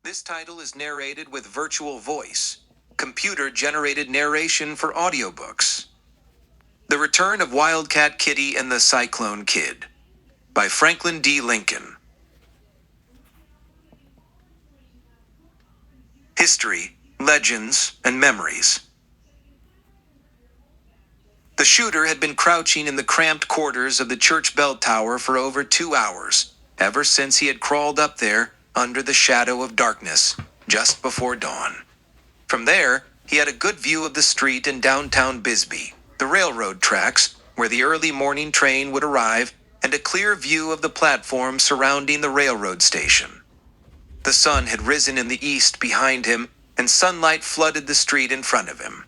This title is narrated with virtual voice, computer-generated narration for audiobooks. The Return of Wildcat Kitty and the Cyclone Kid by Franklin D. Lincoln. History, Legends, and Memories. The shooter had been crouching in the cramped quarters of the church bell tower for over 2 hours, ever since he had crawled up there under the shadow of darkness, just before dawn. From there, he had a good view of the street in downtown Bisbee, the railroad tracks, where the early morning train would arrive, and a clear view of the platform surrounding the railroad station. The sun had risen in the east behind him, and sunlight flooded the street in front of him.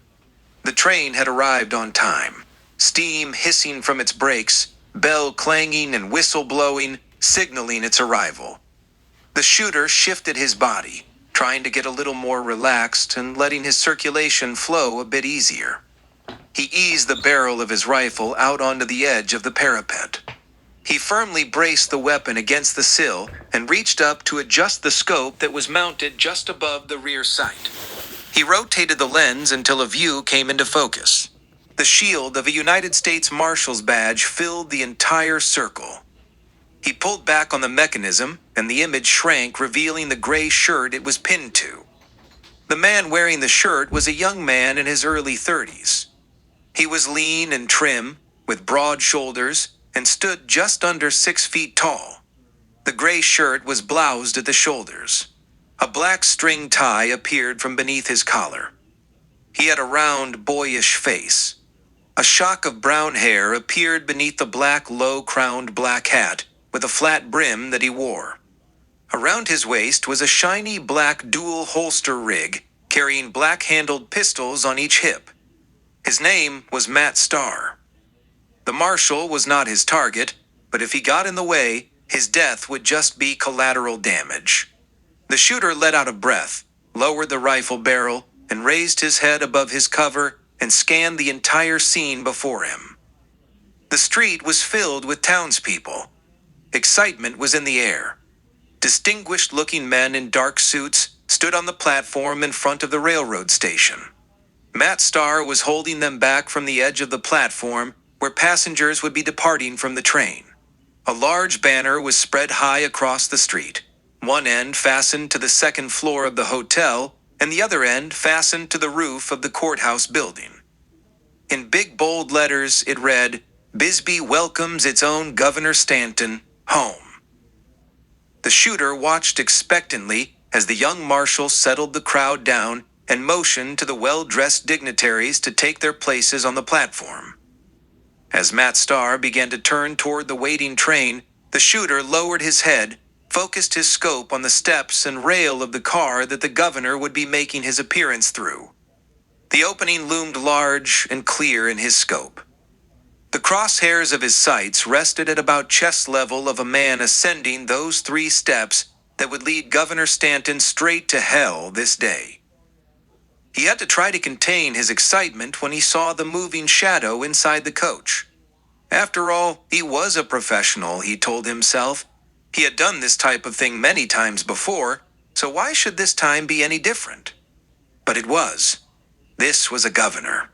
The train had arrived on time, steam hissing from its brakes, bell clanging and whistle blowing, signaling its arrival. The shooter shifted his body, trying to get a little more relaxed and letting his circulation flow a bit easier. He eased the barrel of his rifle out onto the edge of the parapet. He firmly braced the weapon against the sill and reached up to adjust the scope that was mounted just above the rear sight. He rotated the lens until a view came into focus. The shield of a United States Marshal's badge filled the entire circle. He pulled back on the mechanism, and the image shrank, revealing the gray shirt it was pinned to. The man wearing the shirt was a young man in his early 30s. He was lean and trim, with broad shoulders, and stood just under 6 feet tall. The gray shirt was bloused at the shoulders. A black string tie appeared from beneath his collar. He had a round, boyish face. A shock of brown hair appeared beneath the black, low-crowned black hat with a flat brim that he wore. Around his waist was a shiny black dual-holster rig, carrying black-handled pistols on each hip. His name was Matt Starr. The marshal was not his target, but if he got in the way, his death would just be collateral damage. The shooter let out a breath, lowered the rifle barrel, and raised his head above his cover and scanned the entire scene before him. The street was filled with townspeople. Excitement was in the air. Distinguished-looking men in dark suits stood on the platform in front of the railroad station. Matt Starr was holding them back from the edge of the platform where passengers would be departing from the train. A large banner was spread high across the street, one end fastened to the second floor of the hotel, and the other end fastened to the roof of the courthouse building. In big bold letters it read, "Bisbee welcomes its own Governor Stanton home." The shooter watched expectantly as the young marshal settled the crowd down and motioned to the well-dressed dignitaries to take their places on the platform. As Matt Starr began to turn toward the waiting train, the shooter lowered his head, focused his scope on the steps and rail of the car that the governor would be making his appearance through. The opening loomed large and clear in his scope. The crosshairs of his sights rested at about chest level of a man ascending those 3 steps that would lead Governor Stanton straight to hell this day. He had to try to contain his excitement when he saw the moving shadow inside the coach. After all, he was a professional, he told himself. He had done this type of thing many times before, so why should this time be any different? But it was. This was a governor.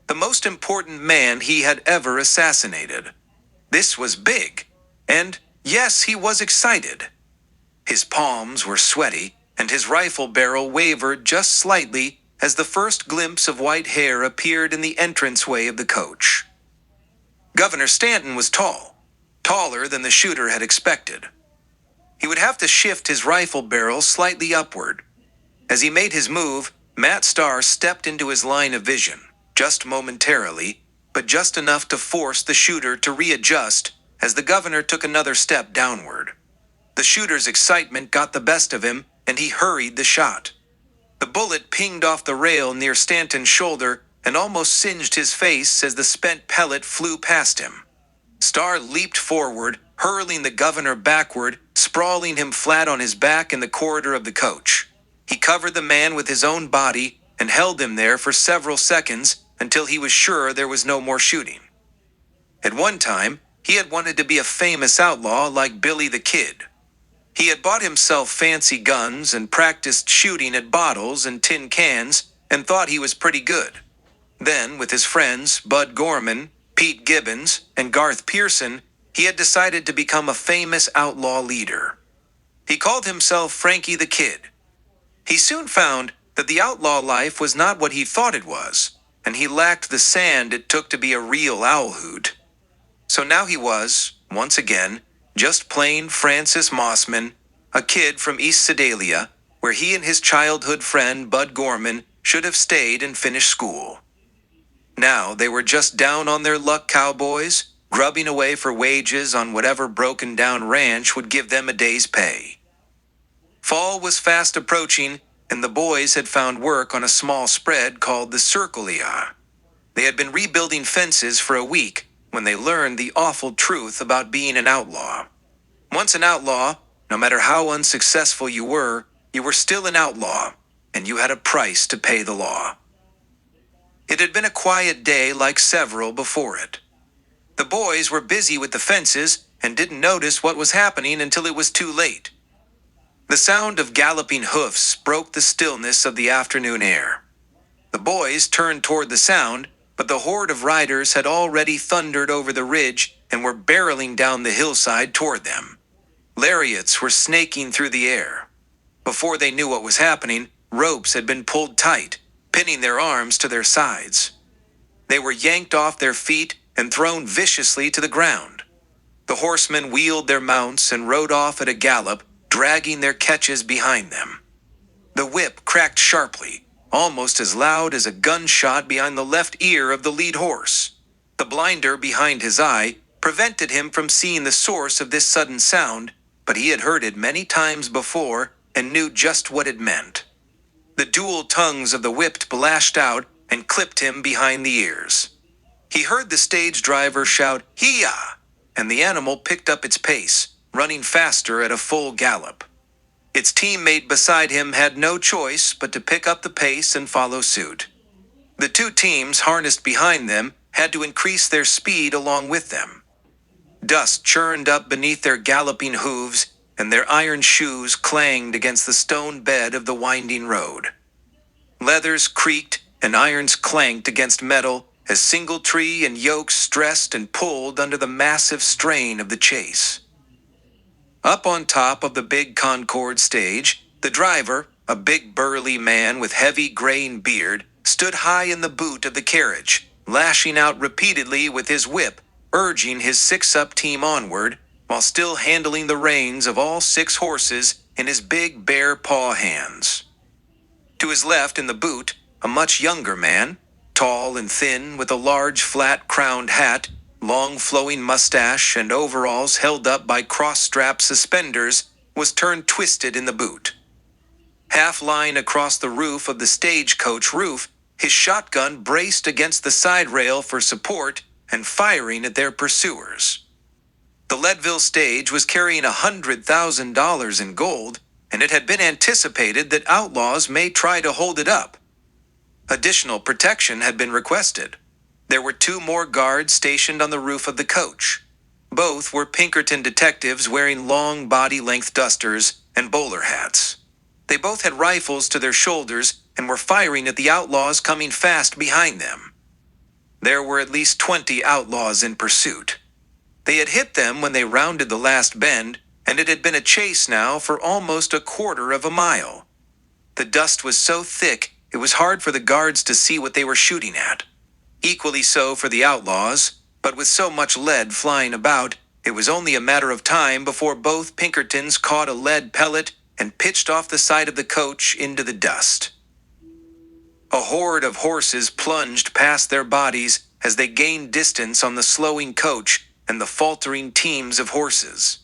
The most important man he had ever assassinated. This was big, and yes, he was excited. His palms were sweaty, and his rifle barrel wavered just slightly as the first glimpse of white hair appeared in the entranceway of the coach. Governor Stanton was tall, taller than the shooter had expected. He would have to shift his rifle barrel slightly upward. As he made his move, Matt Starr stepped into his line of vision, just momentarily, but just enough to force the shooter to readjust as the governor took another step downward. The shooter's excitement got the best of him, and he hurried the shot. The bullet pinged off the rail near Stanton's shoulder and almost singed his face as the spent pellet flew past him. Starr leaped forward, hurling the governor backward, sprawling him flat on his back in the corridor of the coach. He covered the man with his own body and held him there for several seconds until he was sure there was no more shooting. At one time, he had wanted to be a famous outlaw like Billy the Kid. He had bought himself fancy guns and practiced shooting at bottles and tin cans and thought he was pretty good. Then, with his friends Bud Gorman, Pete Gibbons, and Garth Pearson, he had decided to become a famous outlaw leader. He called himself Frankie the Kid. He soon found that the outlaw life was not what he thought it was, and he lacked the sand it took to be a real owl hoot. So now he was, once again, just plain Francis Mossman, a kid from East Sedalia, where he and his childhood friend Bud Gorman should have stayed and finished school. Now they were just down on their luck cowboys, grubbing away for wages on whatever broken-down ranch would give them a day's pay. Fall was fast approaching, and the boys had found work on a small spread called the Circlia. They had been rebuilding fences for a week when they learned the awful truth about being an outlaw. Once an outlaw, no matter how unsuccessful you were still an outlaw, and you had a price to pay the law. It had been a quiet day like several before it. The boys were busy with the fences and didn't notice what was happening until it was too late. The sound of galloping hoofs broke the stillness of the afternoon air. The boys turned toward the sound, but the horde of riders had already thundered over the ridge and were barreling down the hillside toward them. Lariats were snaking through the air. Before they knew what was happening, ropes had been pulled tight, pinning their arms to their sides. They were yanked off their feet and thrown viciously to the ground. The horsemen wheeled their mounts and rode off at a gallop, dragging their catches behind them. The whip cracked sharply, almost as loud as a gunshot behind the left ear of the lead horse. The blinder behind his eye prevented him from seeing the source of this sudden sound, but he had heard it many times before and knew just what it meant. The dual tongues of the whip lashed out and clipped him behind the ears. He heard the stage driver shout, "Hee-yah!" and the animal picked up its pace, running faster at a full gallop. Its teammate beside him had no choice but to pick up the pace and follow suit. The two teams harnessed behind them had to increase their speed along with them. Dust churned up beneath their galloping hooves, and their iron shoes clanged against the stone bed of the winding road. Leathers creaked and irons clanked against metal as singletree and yokes stressed and pulled under the massive strain of the chase. Up on top of the big Concord stage, the driver, a big burly man with heavy graying beard, stood high in the boot of the carriage, lashing out repeatedly with his whip, urging his six-up team onward, while still handling the reins of all 6 horses in his big bare paw hands. To his left in the boot, a much younger man, tall and thin with a large flat-crowned hat, long flowing mustache and overalls held up by cross-strap suspenders, was turned twisted in the boot. Half lying across the roof of the stagecoach roof, his shotgun braced against the side rail for support and firing at their pursuers. The Leadville stage was carrying $100,000 in gold, and it had been anticipated that outlaws may try to hold it up. Additional protection had been requested. There were 2 more guards stationed on the roof of the coach. Both were Pinkerton detectives wearing long body-length dusters and bowler hats. They both had rifles to their shoulders and were firing at the outlaws coming fast behind them. There were at least 20 outlaws in pursuit. They had hit them when they rounded the last bend, and it had been a chase now for almost a quarter of a mile. The dust was so thick it was hard for the guards to see what they were shooting at. Equally so for the outlaws, but with so much lead flying about, it was only a matter of time before both Pinkertons caught a lead pellet and pitched off the side of the coach into the dust. A horde of horses plunged past their bodies as they gained distance on the slowing coach and the faltering teams of horses.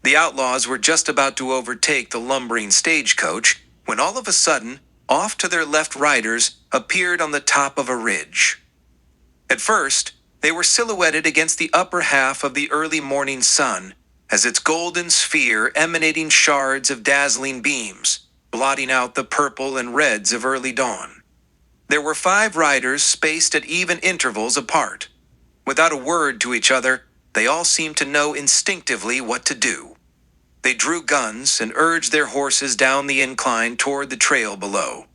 The outlaws were just about to overtake the lumbering stagecoach when all of a sudden, off to their left riders appeared on the top of a ridge. At first, they were silhouetted against the upper half of the early morning sun as its golden sphere emanating shards of dazzling beams, blotting out the purple and reds of early dawn. There were 5 riders spaced at even intervals apart. Without a word to each other, they all seemed to know instinctively what to do. They drew guns and urged their horses down the incline toward the trail below.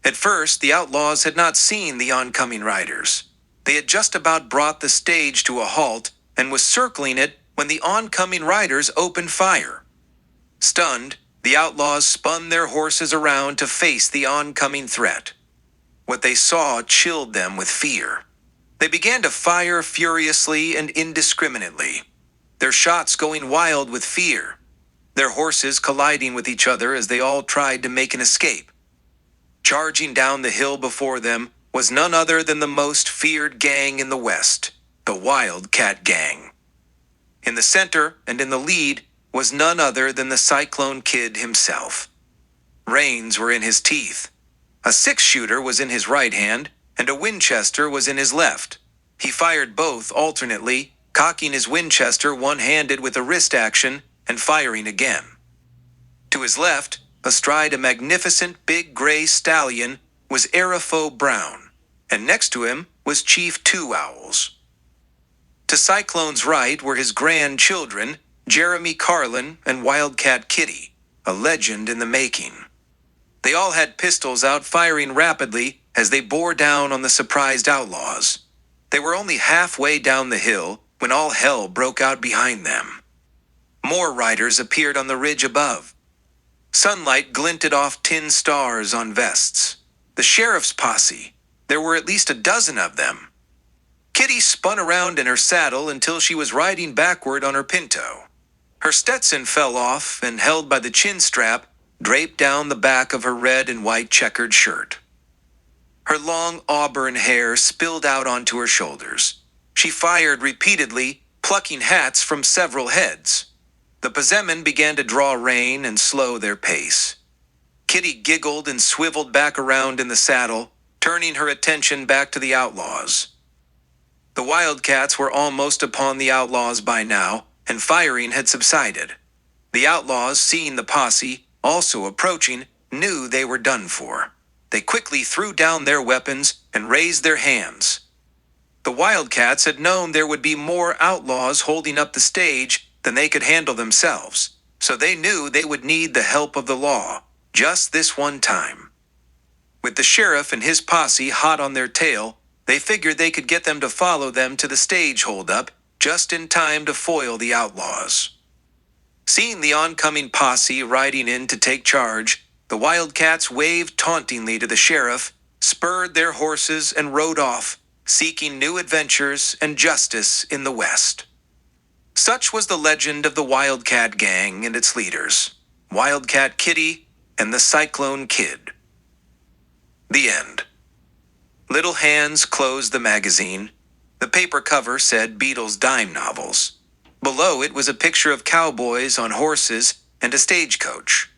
At first, the outlaws had not seen the oncoming riders. They had just about brought the stage to a halt and was circling it when the oncoming riders opened fire. Stunned, the outlaws spun their horses around to face the oncoming threat. What they saw chilled them with fear. They began to fire furiously and indiscriminately, their shots going wild with fear, their horses colliding with each other as they all tried to make an escape. Charging down the hill before them was none other than the most feared gang in the West, the Wildcat Gang. In the center and in the lead was none other than the Cyclone Kid himself. Reins were in his teeth. A six-shooter was in his right hand, and a Winchester was in his left. He fired both alternately, cocking his Winchester one-handed with a wrist action and firing again. To his left, astride a magnificent big gray stallion, was Arifo Brown, and next to him was Chief Two Owls. To Cyclone's right were his grandchildren, Jeremy Carlin and Wildcat Kitty, a legend in the making. They all had pistols out firing rapidly as they bore down on the surprised outlaws. They were only halfway down the hill when all hell broke out behind them. More riders appeared on the ridge above. Sunlight glinted off tin stars on vests. The sheriff's posse. There were at least a dozen of them. Kitty spun around in her saddle until she was riding backward on her pinto. Her Stetson fell off and, held by the chin strap, draped down the back of her red and white checkered shirt. Her long auburn hair spilled out onto her shoulders. She fired repeatedly, plucking hats from several heads. The pezzemen began to draw rein and slow their pace. Kitty giggled and swiveled back around in the saddle, turning her attention back to the outlaws. The Wildcats were almost upon the outlaws by now, and firing had subsided. The outlaws, seeing the posse, also approaching, knew they were done for. They quickly threw down their weapons and raised their hands. The Wildcats had known there would be more outlaws holding up the stage than they could handle themselves, so they knew they would need the help of the law, just this one time. With the sheriff and his posse hot on their tail, they figured they could get them to follow them to the stage holdup just in time to foil the outlaws. Seeing the oncoming posse riding in to take charge, the Wildcats waved tauntingly to the sheriff, spurred their horses, and rode off, seeking new adventures and justice in the West. Such was the legend of the Wildcat Gang and its leaders, Wildcat Kitty and the Cyclone Kid. The end. Little hands closed the magazine. The paper cover said Beatles Dime Novels. Below it was a picture of cowboys on horses and a stagecoach.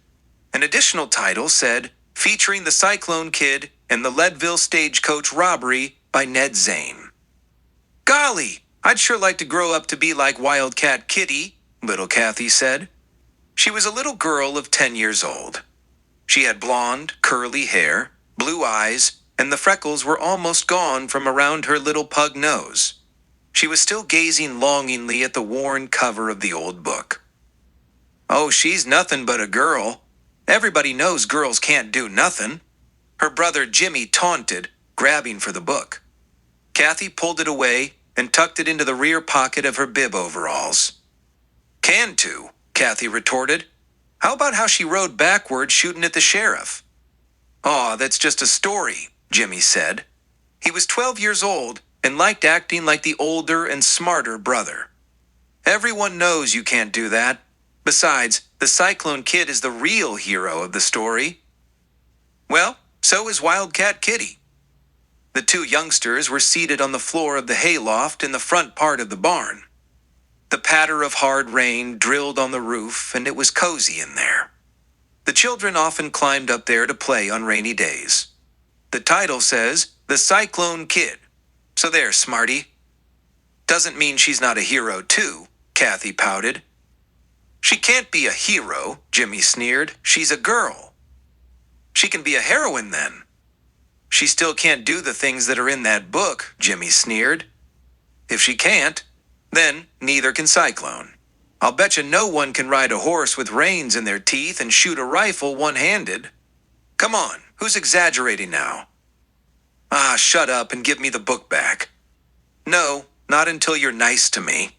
An additional title said, featuring the Cyclone Kid and the Leadville Stagecoach Robbery by Ned Zane. Golly, I'd sure like to grow up to be like Wildcat Kitty, little Kathy said. She was a little girl of 10 years old. She had blonde, curly hair, blue eyes, and the freckles were almost gone from around her little pug nose. She was still gazing longingly at the worn cover of the old book. Oh, she's nothing but a girl. Everybody knows girls can't do nothing. Her brother Jimmy taunted, grabbing for the book. Kathy pulled it away and tucked it into the rear pocket of her bib overalls. Can to, Kathy retorted. How about how she rode backward shooting at the sheriff? Aw, that's just a story, Jimmy said. He was 12 years old and liked acting like the older and smarter brother. Everyone knows you can't do that. Besides, the Cyclone Kid is the real hero of the story. Well, so is Wildcat Kitty. The two youngsters were seated on the floor of the hayloft in the front part of the barn. The patter of hard rain drilled on the roof, and it was cozy in there. The children often climbed up there to play on rainy days. The title says, The Cyclone Kid. So there, smarty. Doesn't mean she's not a hero, too, Kathy pouted. She can't be a hero, Jimmy sneered. She's a girl. She can be a heroine, then. She still can't do the things that are in that book, Jimmy sneered. If she can't, then neither can Cyclone. I'll betcha no one can ride a horse with reins in their teeth and shoot a rifle one-handed. Come on, who's exaggerating now? Ah, shut up and give me the book back. No, not until you're nice to me.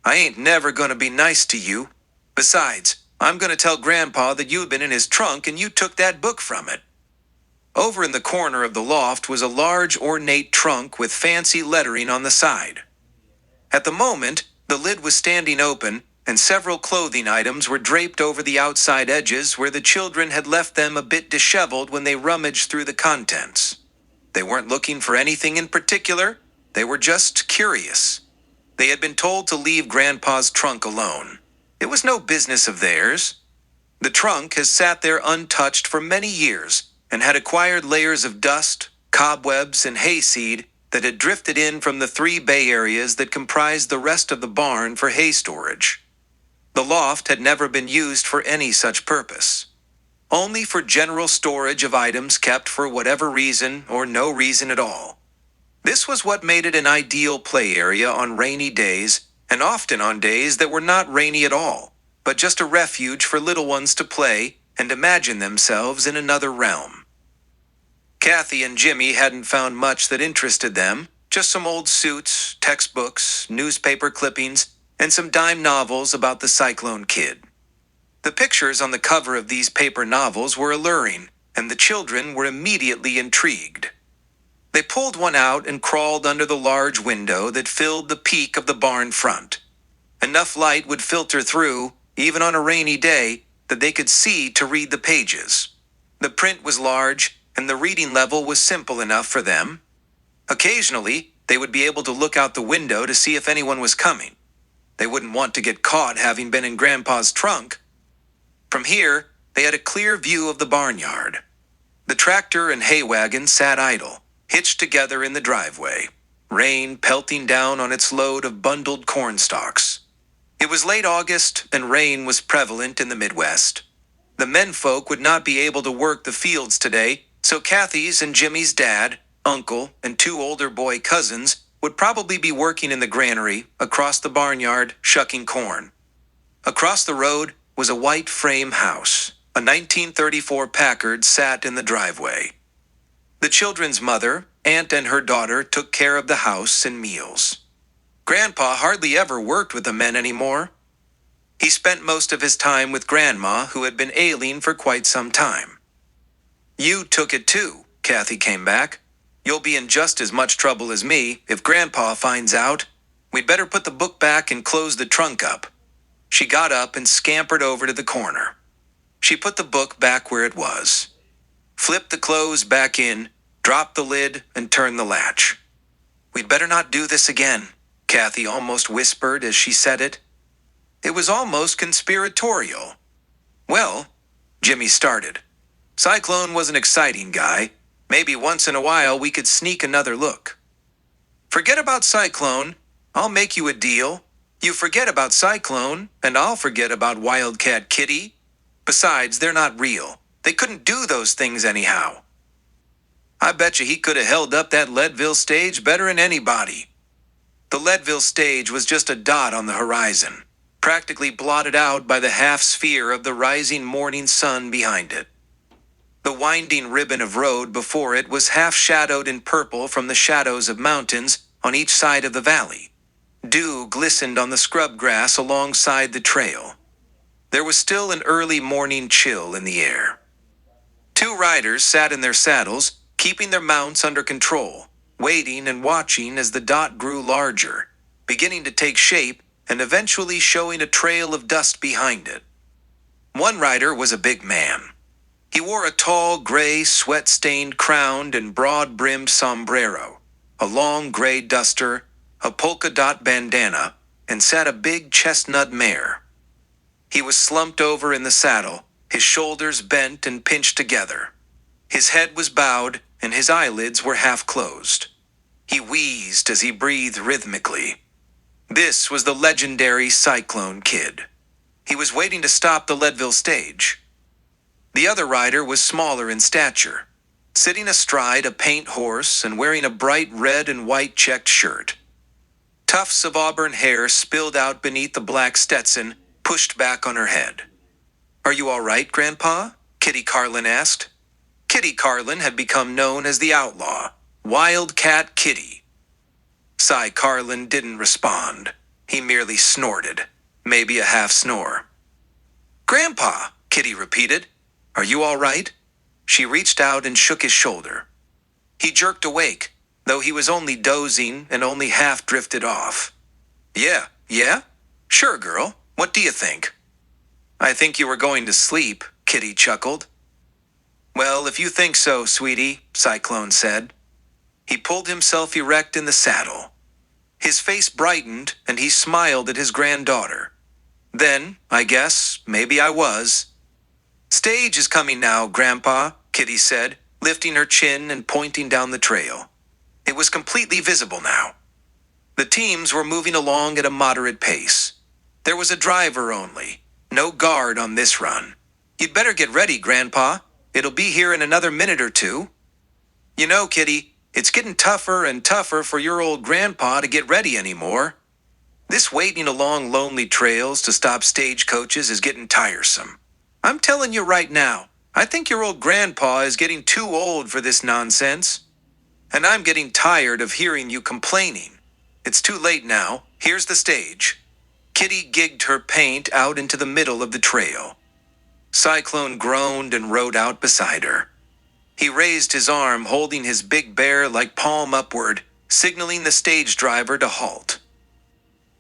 I ain't never gonna be nice to you. Besides, I'm gonna tell Grandpa that you've been in his trunk and you took that book from it. Over in the corner of the loft was a large ornate trunk with fancy lettering on the side. At the moment, the lid was standing open, and several clothing items were draped over the outside edges where the children had left them a bit disheveled when they rummaged through the contents. They weren't looking for anything in particular, they were just curious. They had been told to leave Grandpa's trunk alone. It was no business of theirs. The trunk has sat there untouched for many years and had acquired layers of dust, cobwebs, and hayseed that had drifted in from the 3 bay areas that comprised the rest of the barn for hay storage. The loft had never been used for any such purpose. Only for general storage of items kept for whatever reason or no reason at all. This was what made it an ideal play area on rainy days, and often on days that were not rainy at all, but just a refuge for little ones to play and imagine themselves in another realm. Kathy and Jimmy hadn't found much that interested them, just some old suits, textbooks, newspaper clippings, and some dime novels about the Cyclone Kid. The pictures on the cover of these paper novels were alluring, and the children were immediately intrigued. They pulled one out and crawled under the large window that filled the peak of the barn front. Enough light would filter through, even on a rainy day, that they could see to read the pages. The print was large, and the reading level was simple enough for them. Occasionally, they would be able to look out the window to see if anyone was coming. They wouldn't want to get caught having been in Grandpa's trunk. From here, they had a clear view of the barnyard. The tractor and hay wagon sat idle, hitched together in the driveway, rain pelting down on its load of bundled corn stalks. It was late August, and rain was prevalent in the Midwest. The menfolk would not be able to work the fields today, so Kathy's and Jimmy's dad, uncle, and 2 older boy cousins would probably be working in the granary, across the barnyard, shucking corn. Across the road was a white frame house. A 1934 Packard sat in the driveway. The children's mother, aunt, and her daughter took care of the house and meals. Grandpa hardly ever worked with the men anymore. He spent most of his time with Grandma, who had been ailing for quite some time. You took it too, Kathy came back. You'll be in just as much trouble as me if Grandpa finds out. We'd better put the book back and close the trunk up. She got up and scampered over to the corner. She put the book back where it was, flipped the clothes back in, dropped the lid, and turned the latch. We'd better not do this again, Kathy almost whispered as she said it. It was almost conspiratorial. Well, Jimmy started. Cyclone was an exciting guy. Maybe once in a while we could sneak another look. Forget about Cyclone. I'll make you a deal. You forget about Cyclone, and I'll forget about Wildcat Kitty. Besides, they're not real. They couldn't do those things anyhow. I betcha he could have held up that Leadville stage better than anybody. The Leadville stage was just a dot on the horizon, practically blotted out by the half-sphere of the rising morning sun behind it. The winding ribbon of road before it was half-shadowed in purple from the shadows of mountains on each side of the valley. Dew glistened on the scrub grass alongside the trail. There was still an early morning chill in the air. 2 riders sat in their saddles, keeping their mounts under control, waiting and watching as the dot grew larger, beginning to take shape and eventually showing a trail of dust behind it. One rider was a big man. He wore a tall, gray, sweat-stained, crowned, and broad-brimmed sombrero, a long gray duster, a polka-dot bandana, and sat a big chestnut mare. He was slumped over in the saddle, his shoulders bent and pinched together. His head was bowed, and his eyelids were half closed. He wheezed as he breathed rhythmically. This was the legendary Cyclone Kid. He was waiting to stop the Leadville stage. The other rider was smaller in stature, sitting astride a paint horse and wearing a bright red and white checked shirt. Tufts of auburn hair spilled out beneath the black Stetson, pushed back on her head. "Are you all right, Grandpa?" Kitty Carlin asked. Kitty Carlin had become known as the outlaw, Wildcat Kitty. Cy Carlin didn't respond. He merely snorted, maybe a half snore. "Grandpa," Kitty repeated. "Are you all right?" She reached out and shook his shoulder. He jerked awake, though he was only dozing and only half drifted off. Yeah? Sure, girl. What do you think?" "I think you were going to sleep," Kitty chuckled. "Well, if you think so, sweetie," Cyclone said. He pulled himself erect in the saddle. His face brightened, and he smiled at his granddaughter. "Then, I guess, maybe I was." "Stage is coming now, Grandpa," Kitty said, lifting her chin and pointing down the trail. It was completely visible now. The teams were moving along at a moderate pace. There was a driver only, no guard on this run. "You'd better get ready, Grandpa. It'll be here in another minute or two." "You know, Kitty, it's getting tougher and tougher for your old grandpa to get ready anymore. This waiting along lonely trails to stop stagecoaches is getting tiresome. I'm telling you right now, I think your old grandpa is getting too old for this nonsense. And I'm getting tired of hearing you complaining. It's too late now. Here's the stage." Kitty gigged her paint out into the middle of the trail. Cyclone groaned and rode out beside her. He raised his arm, holding his big bear like palm upward, signaling the stage driver to halt.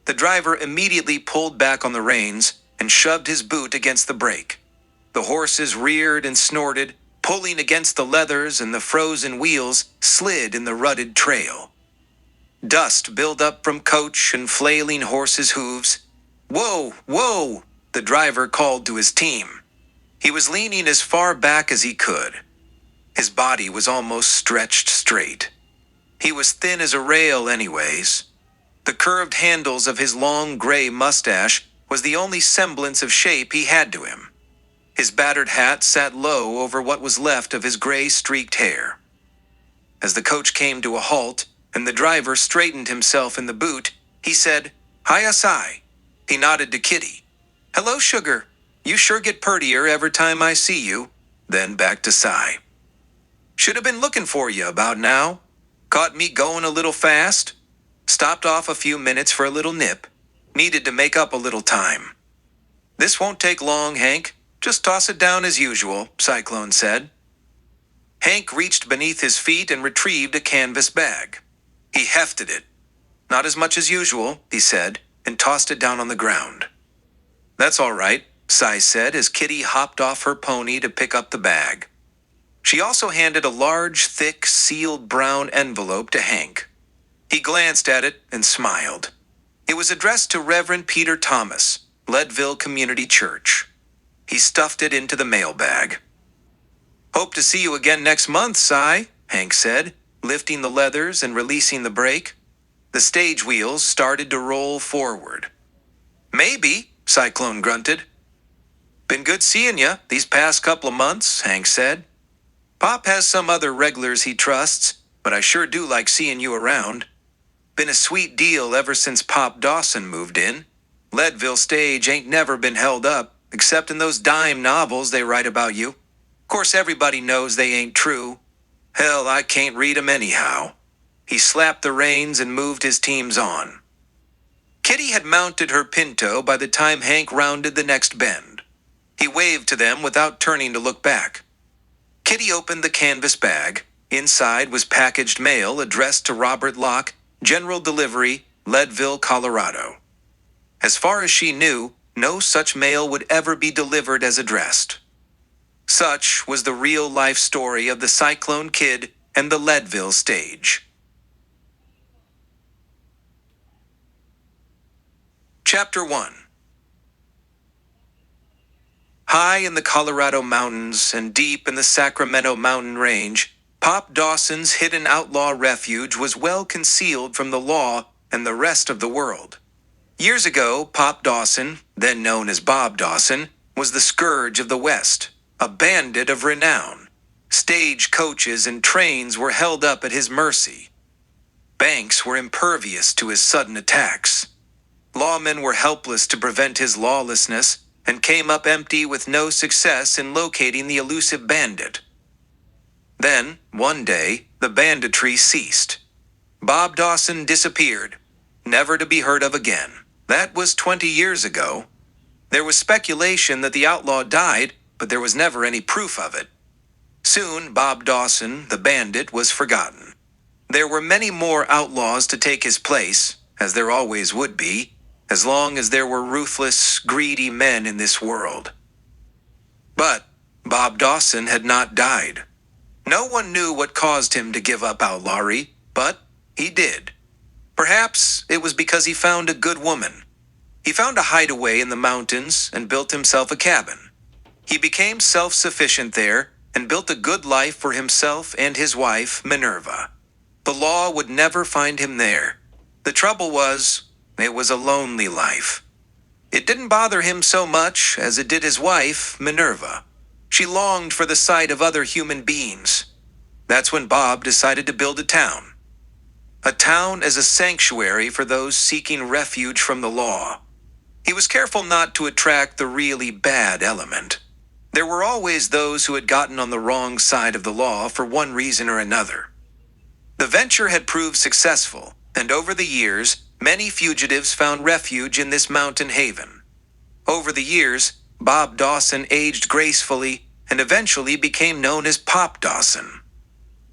The driver immediately pulled back on the reins and shoved his boot against the brake. The horses reared and snorted, pulling against the leathers, and the frozen wheels slid in the rutted trail. Dust built up from coach and flailing horses' hooves. "Whoa, whoa!" the driver called to his team. He was leaning as far back as he could. His body was almost stretched straight. He was thin as a rail anyways. The curved handles of his long gray mustache was the only semblance of shape he had to him. His battered hat sat low over what was left of his gray-streaked hair. As the coach came to a halt, and the driver straightened himself in the boot, he said, "Hiya, Cy." He nodded to Kitty. "Hello, sugar. You sure get purtier every time I see you." Then back to Cy. "Should have been looking for you about now. Caught me going a little fast. Stopped off a few minutes for a little nip. Needed to make up a little time." "This won't take long, Hank. Just toss it down as usual," Cyclone said. Hank reached beneath his feet and retrieved a canvas bag. He hefted it. "Not as much as usual," he said, and tossed it down on the ground. "That's all right," Cy said as Kitty hopped off her pony to pick up the bag. She also handed a large, thick, sealed brown envelope to Hank. He glanced at it and smiled. It was addressed to Reverend Peter Thomas, Leadville Community Church. He stuffed it into the mailbag. "Hope to see you again next month, Cy," Hank said, lifting the leathers and releasing the brake. The stage wheels started to roll forward. "Maybe," Cyclone grunted. "Been good seeing you these past couple of months," Hank said. "Pop has some other regulars he trusts, but I sure do like seeing you around. Been a sweet deal ever since Pop Dawson moved in. Leadville stage ain't never been held up, except in those dime novels they write about you. Course everybody knows they ain't true. Hell, I can't read 'em anyhow." He slapped the reins and moved his teams on. Kitty had mounted her pinto by the time Hank rounded the next bend. He waved to them without turning to look back. Kitty opened the canvas bag. Inside was packaged mail addressed to Robert Locke, General Delivery, Leadville, Colorado. As far as she knew, no such mail would ever be delivered as addressed. Such was the real-life story of the Cyclone Kid and the Leadville stage. Chapter 1. High in the Colorado mountains and deep in the Sacramento mountain range, Pop Dawson's hidden outlaw refuge was well concealed from the law and the rest of the world. Years ago, Pop Dawson, then known as Bob Dawson, was the scourge of the West, a bandit of renown. Stage coaches and trains were held up at his mercy. Banks were impervious to his sudden attacks. Lawmen were helpless to prevent his lawlessness and came up empty with no success in locating the elusive bandit. Then, one day, the banditry ceased. Bob Dawson disappeared, never to be heard of again. That was 20 years ago. There was speculation that the outlaw died, but there was never any proof of it. Soon, Bob Dawson, the bandit, was forgotten. There were many more outlaws to take his place, as there always would be, as long as there were ruthless, greedy men in this world. But Bob Dawson had not died. No one knew what caused him to give up outlawry, but he did. Perhaps it was because he found a good woman. He found a hideaway in the mountains and built himself a cabin. He became self-sufficient there and built a good life for himself and his wife, Minerva. The law would never find him there. The trouble was, it was a lonely life. It didn't bother him so much as it did his wife, Minerva. She longed for the sight of other human beings. That's when Bob decided to build a town. A town as a sanctuary for those seeking refuge from the law. He was careful not to attract the really bad element. There were always those who had gotten on the wrong side of the law for one reason or another. The venture had proved successful, and over the years, many fugitives found refuge in this mountain haven. Over the years, Bob Dawson aged gracefully and eventually became known as Pop Dawson.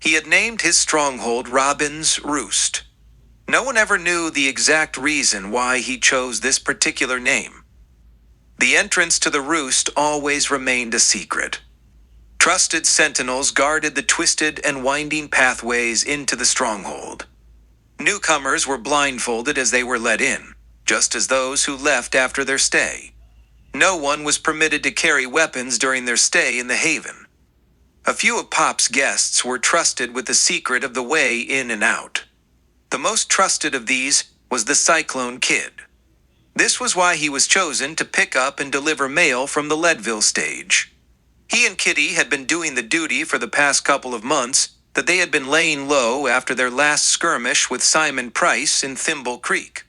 He had named his stronghold Robin's Roost. No one ever knew the exact reason why he chose this particular name. The entrance to the roost always remained a secret. Trusted sentinels guarded the twisted and winding pathways into the stronghold. Newcomers were blindfolded as they were let in, just as those who left after their stay. No one was permitted to carry weapons during their stay in the haven. A few of Pop's guests were trusted with the secret of the way in and out. The most trusted of these was the Cyclone Kid. This was why he was chosen to pick up and deliver mail from the Leadville stage. He and Kitty had been doing the duty for the past couple of months that they had been laying low after their last skirmish with Simon Price in Thimble Creek.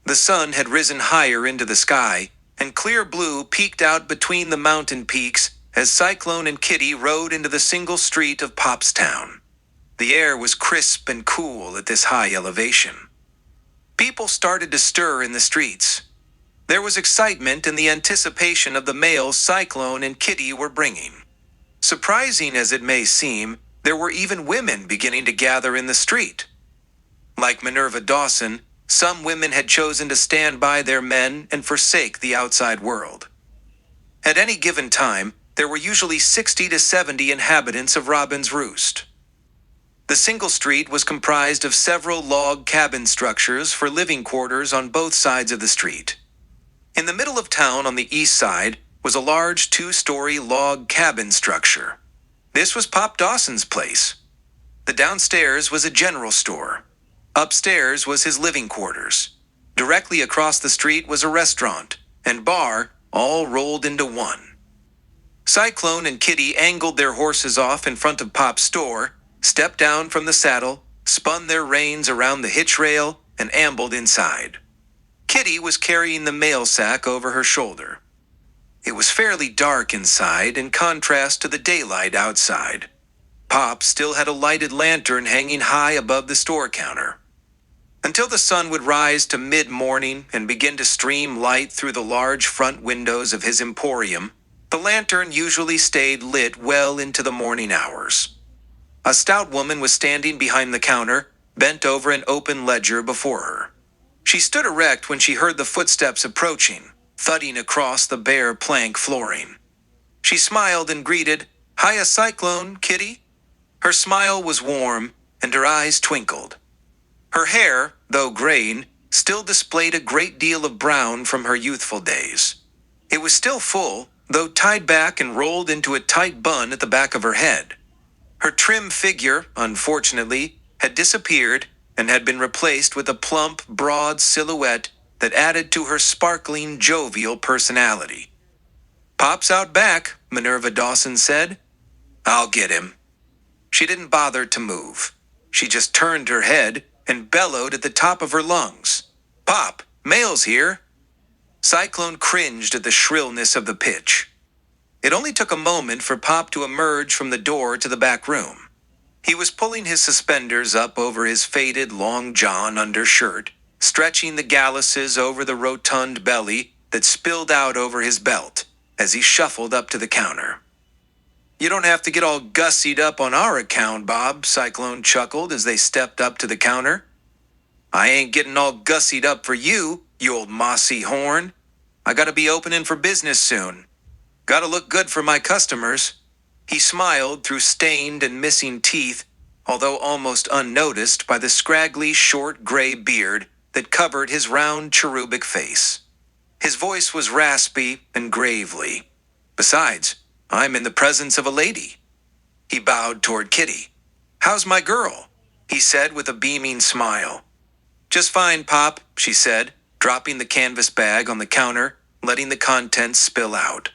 The sun had risen higher into the sky, and clear blue peeked out between the mountain peaks as Cyclone and Kitty rode into the single street of Pop's town. The air was crisp and cool at this high elevation. People started to stir in the streets. There was excitement in the anticipation of the mail Cyclone and Kitty were bringing. Surprising as it may seem, there were even women beginning to gather in the street. Like Minerva Dawson, some women had chosen to stand by their men and forsake the outside world. At any given time, there were usually 60 to 70 inhabitants of Robin's Roost. The single street was comprised of several log cabin structures for living quarters on both sides of the street. In the middle of town on the east side was a large 2-story log cabin structure. This was Pop Dawson's place. The downstairs was a general store. Upstairs was his living quarters. Directly across the street was a restaurant and bar, all rolled into one. Cyclone and Kitty angled their horses off in front of Pop's store, stepped down from the saddle, spun their reins around the hitch rail, and ambled inside. Kitty was carrying the mail sack over her shoulder. It was fairly dark inside in contrast to the daylight outside. Pop still had a lighted lantern hanging high above the store counter. Until the sun would rise to mid-morning and begin to stream light through the large front windows of his emporium, the lantern usually stayed lit well into the morning hours. A stout woman was standing behind the counter, bent over an open ledger before her. She stood erect when she heard the footsteps approaching, thudding across the bare plank flooring. She smiled and greeted, "Hiya, Cyclone, Kitty." Her smile was warm, and her eyes twinkled. Her hair, though graying, still displayed a great deal of brown from her youthful days. It was still full, though tied back and rolled into a tight bun at the back of her head. Her trim figure, unfortunately, had disappeared and had been replaced with a plump, broad silhouette that added to her sparkling, jovial personality. "Pop's out back," Minerva Dawson said. "I'll get him." She didn't bother to move. She just turned her head and bellowed at the top of her lungs. "Pop, mail's here." Cyclone cringed at the shrillness of the pitch. It only took a moment for Pop to emerge from the door to the back room. He was pulling his suspenders up over his faded long john undershirt, stretching the galluses over the rotund belly that spilled out over his belt as he shuffled up to the counter. "You don't have to get all gussied up on our account, Bob," Cyclone chuckled as they stepped up to the counter. "I ain't getting all gussied up for you, you old mossy horn. I gotta be opening for business soon. Gotta look good for my customers." He smiled through stained and missing teeth, although almost unnoticed by the scraggly short gray beard that covered his round cherubic face. His voice was raspy and gravely. "Besides, I'm in the presence of a lady." He bowed toward Kitty. "How's my girl?" he said with a beaming smile. "Just fine, Pop," she said, dropping the canvas bag on the counter, letting the contents spill out.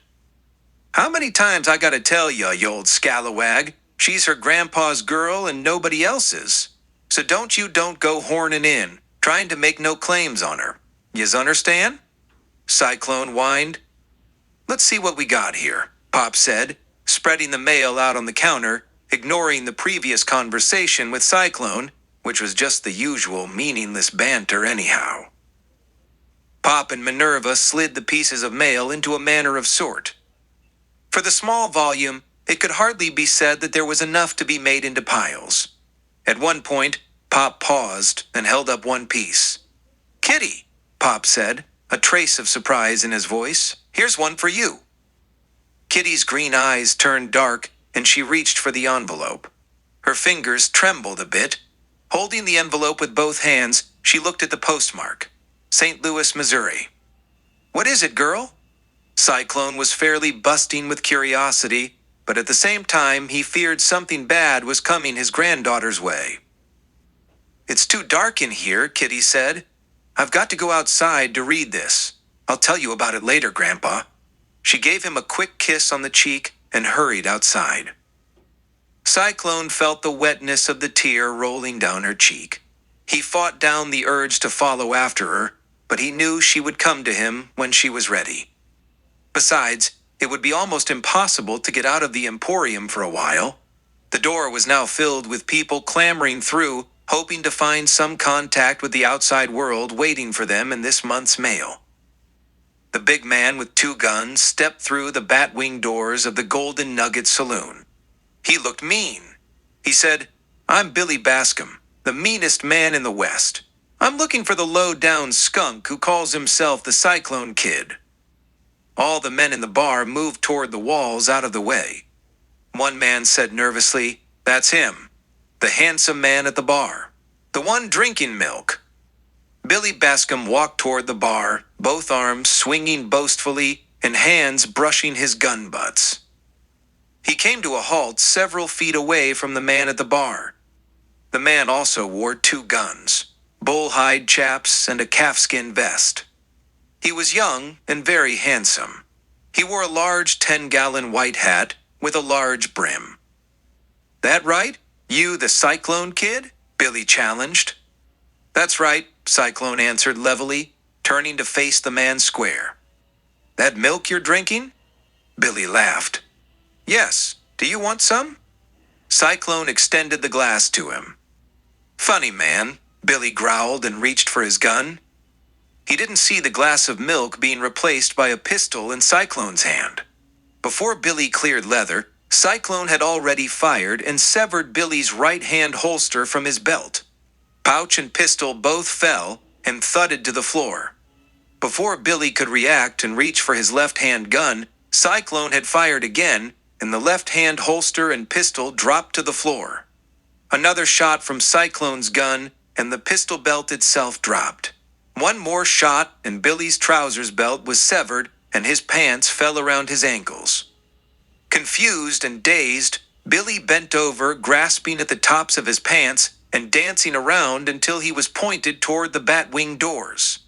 "How many times I gotta tell you old scalawag, she's her grandpa's girl and nobody else's. So don't go horning in, trying to make no claims on her. Yez understand?" Cyclone whined. "Let's see what we got here," Pop said, spreading the mail out on the counter, ignoring the previous conversation with Cyclone, which was just the usual meaningless banter anyhow. Pop and Minerva slid the pieces of mail into a manner of sort. For the small volume, it could hardly be said that there was enough to be made into piles. At one point, Pop paused and held up one piece. "Kitty," Pop said, a trace of surprise in his voice, "here's one for you." Kitty's green eyes turned dark, and she reached for the envelope. Her fingers trembled a bit. Holding the envelope with both hands, she looked at the postmark. St. Louis, Missouri. "What is it, girl?" Cyclone was fairly busting with curiosity, but at the same time he feared something bad was coming his granddaughter's way. "It's too dark in here," Kitty said. "I've got to go outside to read this. I'll tell you about it later, Grandpa." She gave him a quick kiss on the cheek and hurried outside. Cyclone felt the wetness of the tear rolling down her cheek. He fought down the urge to follow after her, but he knew she would come to him when she was ready. Besides, it would be almost impossible to get out of the Emporium for a while. The door was now filled with people clamoring through, hoping to find some contact with the outside world waiting for them in this month's mail. The big man with 2 guns stepped through the bat-wing doors of the Golden Nugget Saloon. He looked mean. He said, "I'm Billy Bascom, the meanest man in the West. I'm looking for the low-down skunk who calls himself the Cyclone Kid." All the men in the bar moved toward the walls out of the way. One man said nervously, "That's him. The handsome man at the bar. The one drinking milk." Billy Bascom walked toward the bar, both arms swinging boastfully and hands brushing his gun butts. He came to a halt several feet away from the man at the bar. The man also wore 2 guns, bull-hide chaps and a calfskin vest. He was young and very handsome. He wore a large 10-gallon white hat with a large brim. "That right? You the Cyclone Kid?" Billy challenged. "That's right," Cyclone answered levelly, turning to face the man square. "That milk you're drinking?" Billy laughed. "Yes. Do you want some?" Cyclone extended the glass to him. "Funny man," Billy growled and reached for his gun. He didn't see the glass of milk being replaced by a pistol in Cyclone's hand. Before Billy cleared leather, Cyclone had already fired and severed Billy's right-hand holster from his belt. Pouch and pistol both fell and thudded to the floor. Before Billy could react and reach for his left-hand gun, Cyclone had fired again, and the left-hand holster and pistol dropped to the floor. Another shot from Cyclone's gun, and the pistol belt itself dropped. One more shot, and Billy's trousers belt was severed, and his pants fell around his ankles. Confused and dazed, Billy bent over, grasping at the tops of his pants and dancing around until he was pointed toward the bat-wing doors.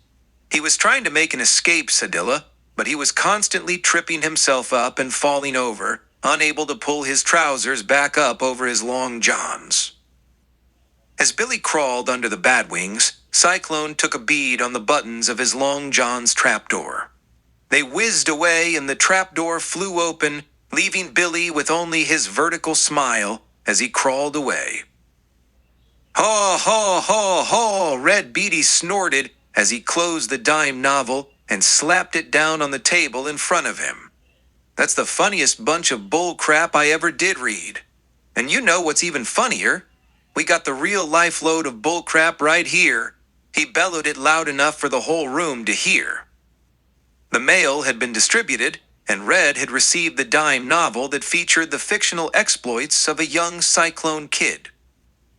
He was trying to make an escape, Sedilla, but he was constantly tripping himself up and falling over, unable to pull his trousers back up over his long johns. As Billy crawled under the batwings, Cyclone took a bead on the buttons of his Long John's trapdoor. They whizzed away and the trapdoor flew open, leaving Billy with only his vertical smile as he crawled away. "Haw, haw, haw, haw," Red Beatty snorted as he closed the dime novel and slapped it down on the table in front of him. "That's the funniest bunch of bull crap I ever did read. And you know what's even funnier? We got the real life load of bull crap right here." He bellowed it loud enough for the whole room to hear. The mail had been distributed, and Red had received the dime novel that featured the fictional exploits of a young Cyclone kid.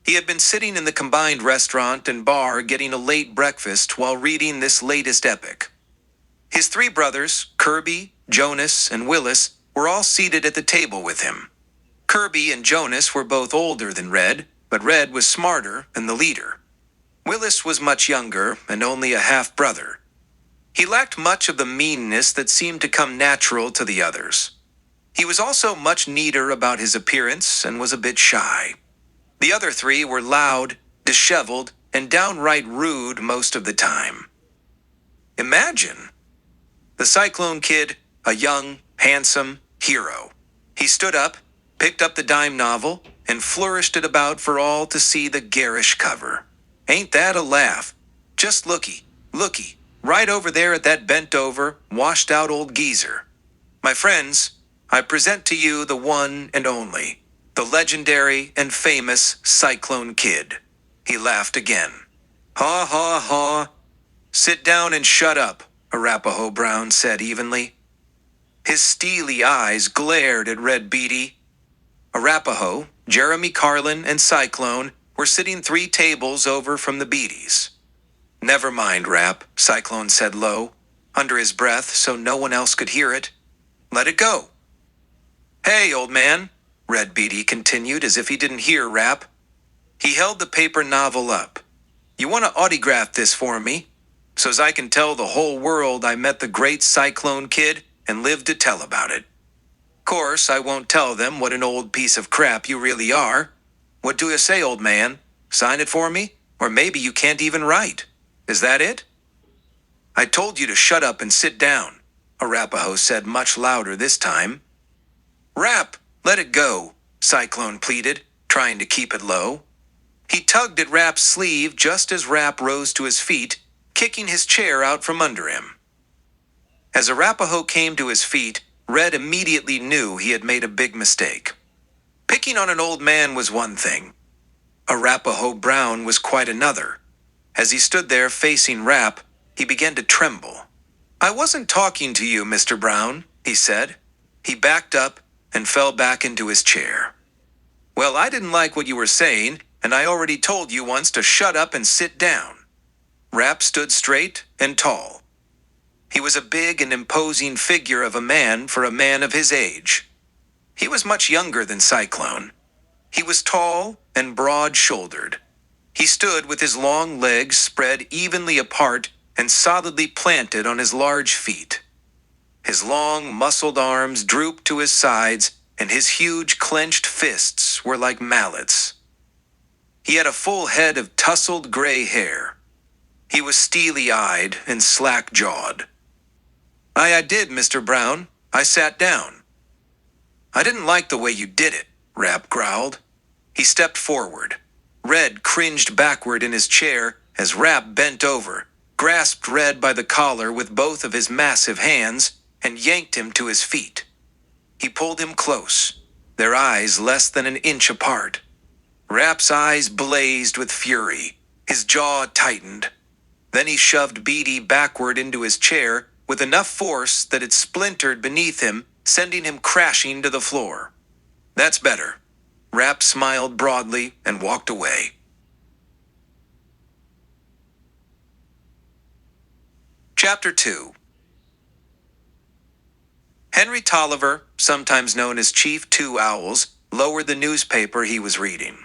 He had been sitting in the combined restaurant and bar getting a late breakfast while reading this latest epic. His three brothers, Kirby, Jonas, and Willis, were all seated at the table with him. Kirby and Jonas were both older than Red, but Red was smarter and the leader. Willis was much younger and only a half-brother. He lacked much of the meanness that seemed to come natural to the others. He was also much neater about his appearance and was a bit shy. The other three were loud, disheveled, and downright rude most of the time. Imagine! The Cyclone Kid, a young, handsome hero. He stood up, picked up the dime novel, and flourished it about for all to see the garish cover. Ain't that a laugh? Just looky, right over there at that bent-over, washed-out old geezer. My friends, I present to you the one and only, the legendary and famous Cyclone Kid. He laughed again. "Ha ha ha." "Sit down and shut up," Arapaho Brown said evenly. His steely eyes glared at Red Beatty. Arapaho, Jeremy Carlin, and Cyclone were sitting 3 tables over from the Beattys. "Never mind, Rap," Cyclone said low, under his breath so no one else could hear it. "Let it go." "Hey, old man," Red Beatty continued as if he didn't hear Rap. He held the paper novel up. "You want to autograph this for me, so's I can tell the whole world I met the great Cyclone Kid and lived to tell about it. Course, I won't tell them what an old piece of crap you really are. What do you say, old man? Sign it for me? Or maybe you can't even write. Is that it?" "I told you to shut up and sit down," Arapaho said much louder this time. "Rap, let it go," Cyclone pleaded, trying to keep it low. He tugged at Rap's sleeve just as Rap rose to his feet, kicking his chair out from under him. As Arapaho came to his feet, Red immediately knew he had made a big mistake. Picking on an old man was one thing. Arapaho Brown was quite another. As he stood there facing Rap, he began to tremble. "I wasn't talking to you, Mr. Brown," he said. He backed up and fell back into his chair. "Well, I didn't like what you were saying, and I already told you once to shut up and sit down." Rap stood straight and tall. He was a big and imposing figure of a man for a man of his age. He was much younger than Cyclone. He was tall and broad-shouldered. He stood with his long legs spread evenly apart and solidly planted on his large feet. His long, muscled arms drooped to his sides, and his huge clenched fists were like mallets. He had a full head of tousled gray hair. He was steely-eyed and slack-jawed. I did, Mr. Brown. I sat down." "I didn't like the way you did it," Rap growled. He stepped forward. Red cringed backward in his chair as Rap bent over, grasped Red by the collar with both of his massive hands, and yanked him to his feet. He pulled him close, their eyes less than an inch apart. Rap's eyes blazed with fury. His jaw tightened. Then he shoved Beatty backward into his chair with enough force that it splintered beneath him, sending him crashing to the floor. "That's better." Rap smiled broadly and walked away. Chapter 2. Henry Tolliver, sometimes known as Chief Two Owls, lowered the newspaper he was reading.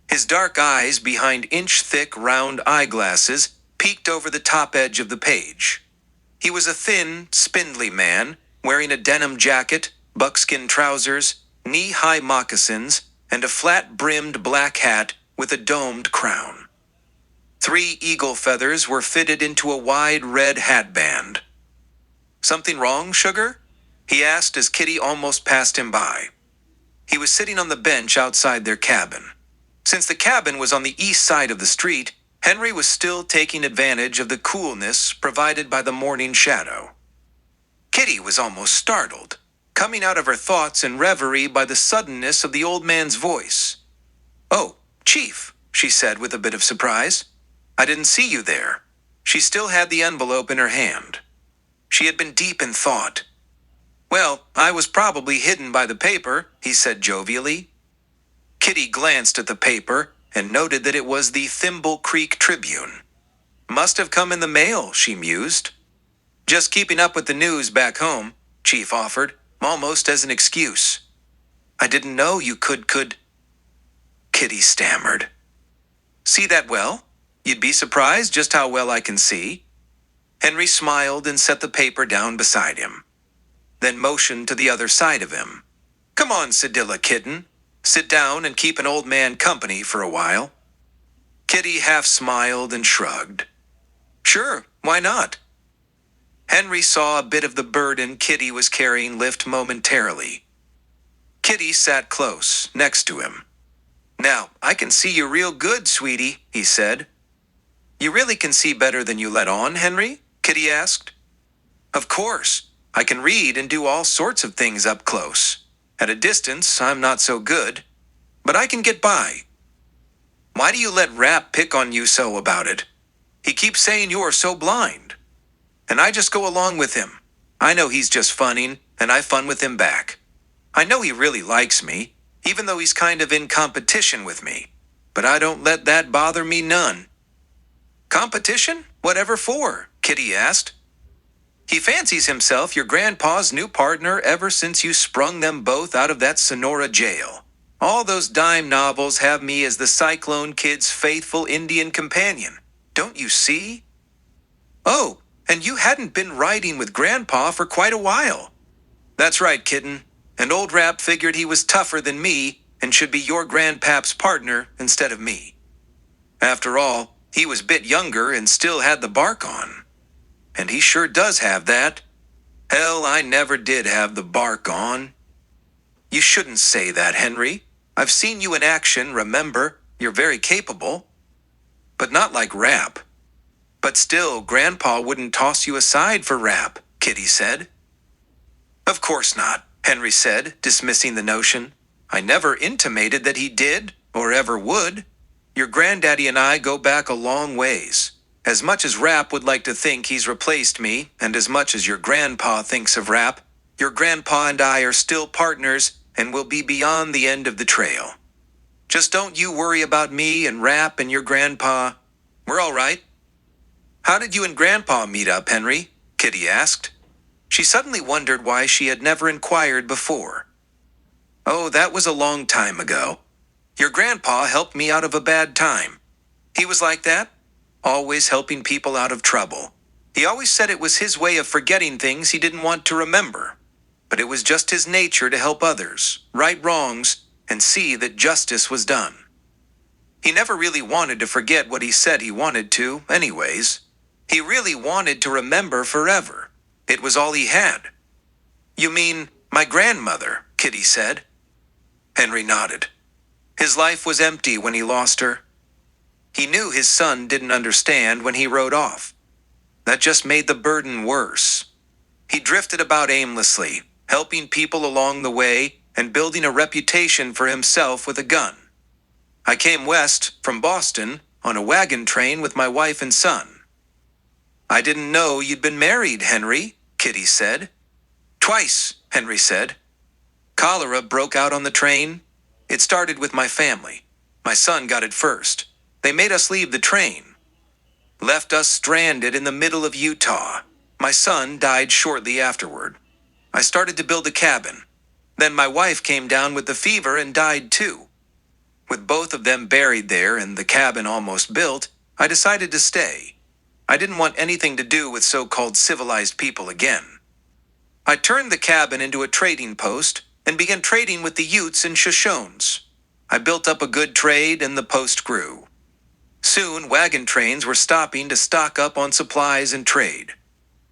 His dark eyes behind inch-thick round eyeglasses peeked over the top edge of the page. He was a thin, spindly man, wearing a denim jacket, buckskin trousers, knee-high moccasins, and a flat-brimmed black hat with a domed crown. 3 eagle feathers were fitted into a wide red hatband. "Something wrong, Sugar?" he asked as Kitty almost passed him by. He was sitting on the bench outside their cabin. Since the cabin was on the east side of the street, Henry was still taking advantage of the coolness provided by the morning shadow. Kitty was almost startled, coming out of her thoughts and reverie by the suddenness of the old man's voice. "Oh, Chief," she said with a bit of surprise. "I didn't see you there." She still had the envelope in her hand. She had been deep in thought. "Well, I was probably hidden by the paper," he said jovially. Kitty glanced at the paper and noted that it was the Thimble Creek Tribune. "Must have come in the mail," she mused. "Just keeping up with the news back home," Chief offered, almost as an excuse. "I didn't know you could. Kitty stammered. "See that well? You'd be surprised just how well I can see." Henry smiled and set the paper down beside him, then motioned to the other side of him. "Come on, Sedilla kitten. Sit down and keep an old man company for a while." Kitty half smiled and shrugged. "Sure, why not?" Henry saw a bit of the burden Kitty was carrying lift momentarily. Kitty sat close, next to him. "Now, I can see you real good, sweetie," he said. "You really can see better than you let on, Henry?" Kitty asked. "Of course. I can read and do all sorts of things up close. At a distance, I'm not so good. But I can get by." "Why do you let Rap pick on you so about it? He keeps saying you are so blind. And I just go along with him. I know he's just funning, and I fun with him back. I know he really likes me, even though he's kind of in competition with me. But I don't let that bother me none." "Competition? Whatever for?" Kitty asked. "He fancies himself your grandpa's new partner ever since you sprung them both out of that Sonora jail. All those dime novels have me as the Cyclone Kid's faithful Indian companion. Don't you see?" "Oh, and you hadn't been riding with Grandpa for quite a while." "That's right, kitten. And old Rap figured he was tougher than me and should be your grandpap's partner instead of me. After all, he was a bit younger and still had the bark on. And he sure does have that. Hell, I never did have the bark on." "You shouldn't say that, Henry. I've seen you in action, remember? You're very capable." "But not like Rap." "But still, Grandpa wouldn't toss you aside for Rap," Kitty said. "Of course not," Henry said, dismissing the notion. "I never intimated that he did, or ever would. Your granddaddy and I go back a long ways. As much as Rap would like to think he's replaced me, and as much as your grandpa thinks of Rap, your grandpa and I are still partners and will be beyond the end of the trail. Just don't you worry about me and Rap and your grandpa. We're all right." "How did you and Grandpa meet up, Henry?" Kitty asked. She suddenly wondered why she had never inquired before. "Oh, that was a long time ago. Your grandpa helped me out of a bad time. He was like that, always helping people out of trouble. He always said it was his way of forgetting things he didn't want to remember. But it was just his nature to help others, right wrongs, and see that justice was done. He never really wanted to forget what he said he wanted to, anyways. He really wanted to remember forever. It was all he had." "You mean my grandmother?" Kitty said. Henry nodded. His life was empty when he lost her. He knew his son didn't understand when he rode off. That just made the burden worse. He drifted about aimlessly, helping people along the way and building a reputation for himself with a gun. "I came west, from Boston, on a wagon train with my wife and son." "I didn't know you'd been married, Henry," Kitty said. "Twice," Henry said. "Cholera broke out on the train. It started with my family. My son got it first. They made us leave the train. Left us stranded in the middle of Utah. My son died shortly afterward. I started to build a cabin. Then my wife came down with the fever and died too. With both of them buried there and the cabin almost built, I decided to stay. I didn't want anything to do with so-called civilized people again. I turned the cabin into a trading post and began trading with the Utes and Shoshones. I built up a good trade and the post grew. Soon, wagon trains were stopping to stock up on supplies and trade.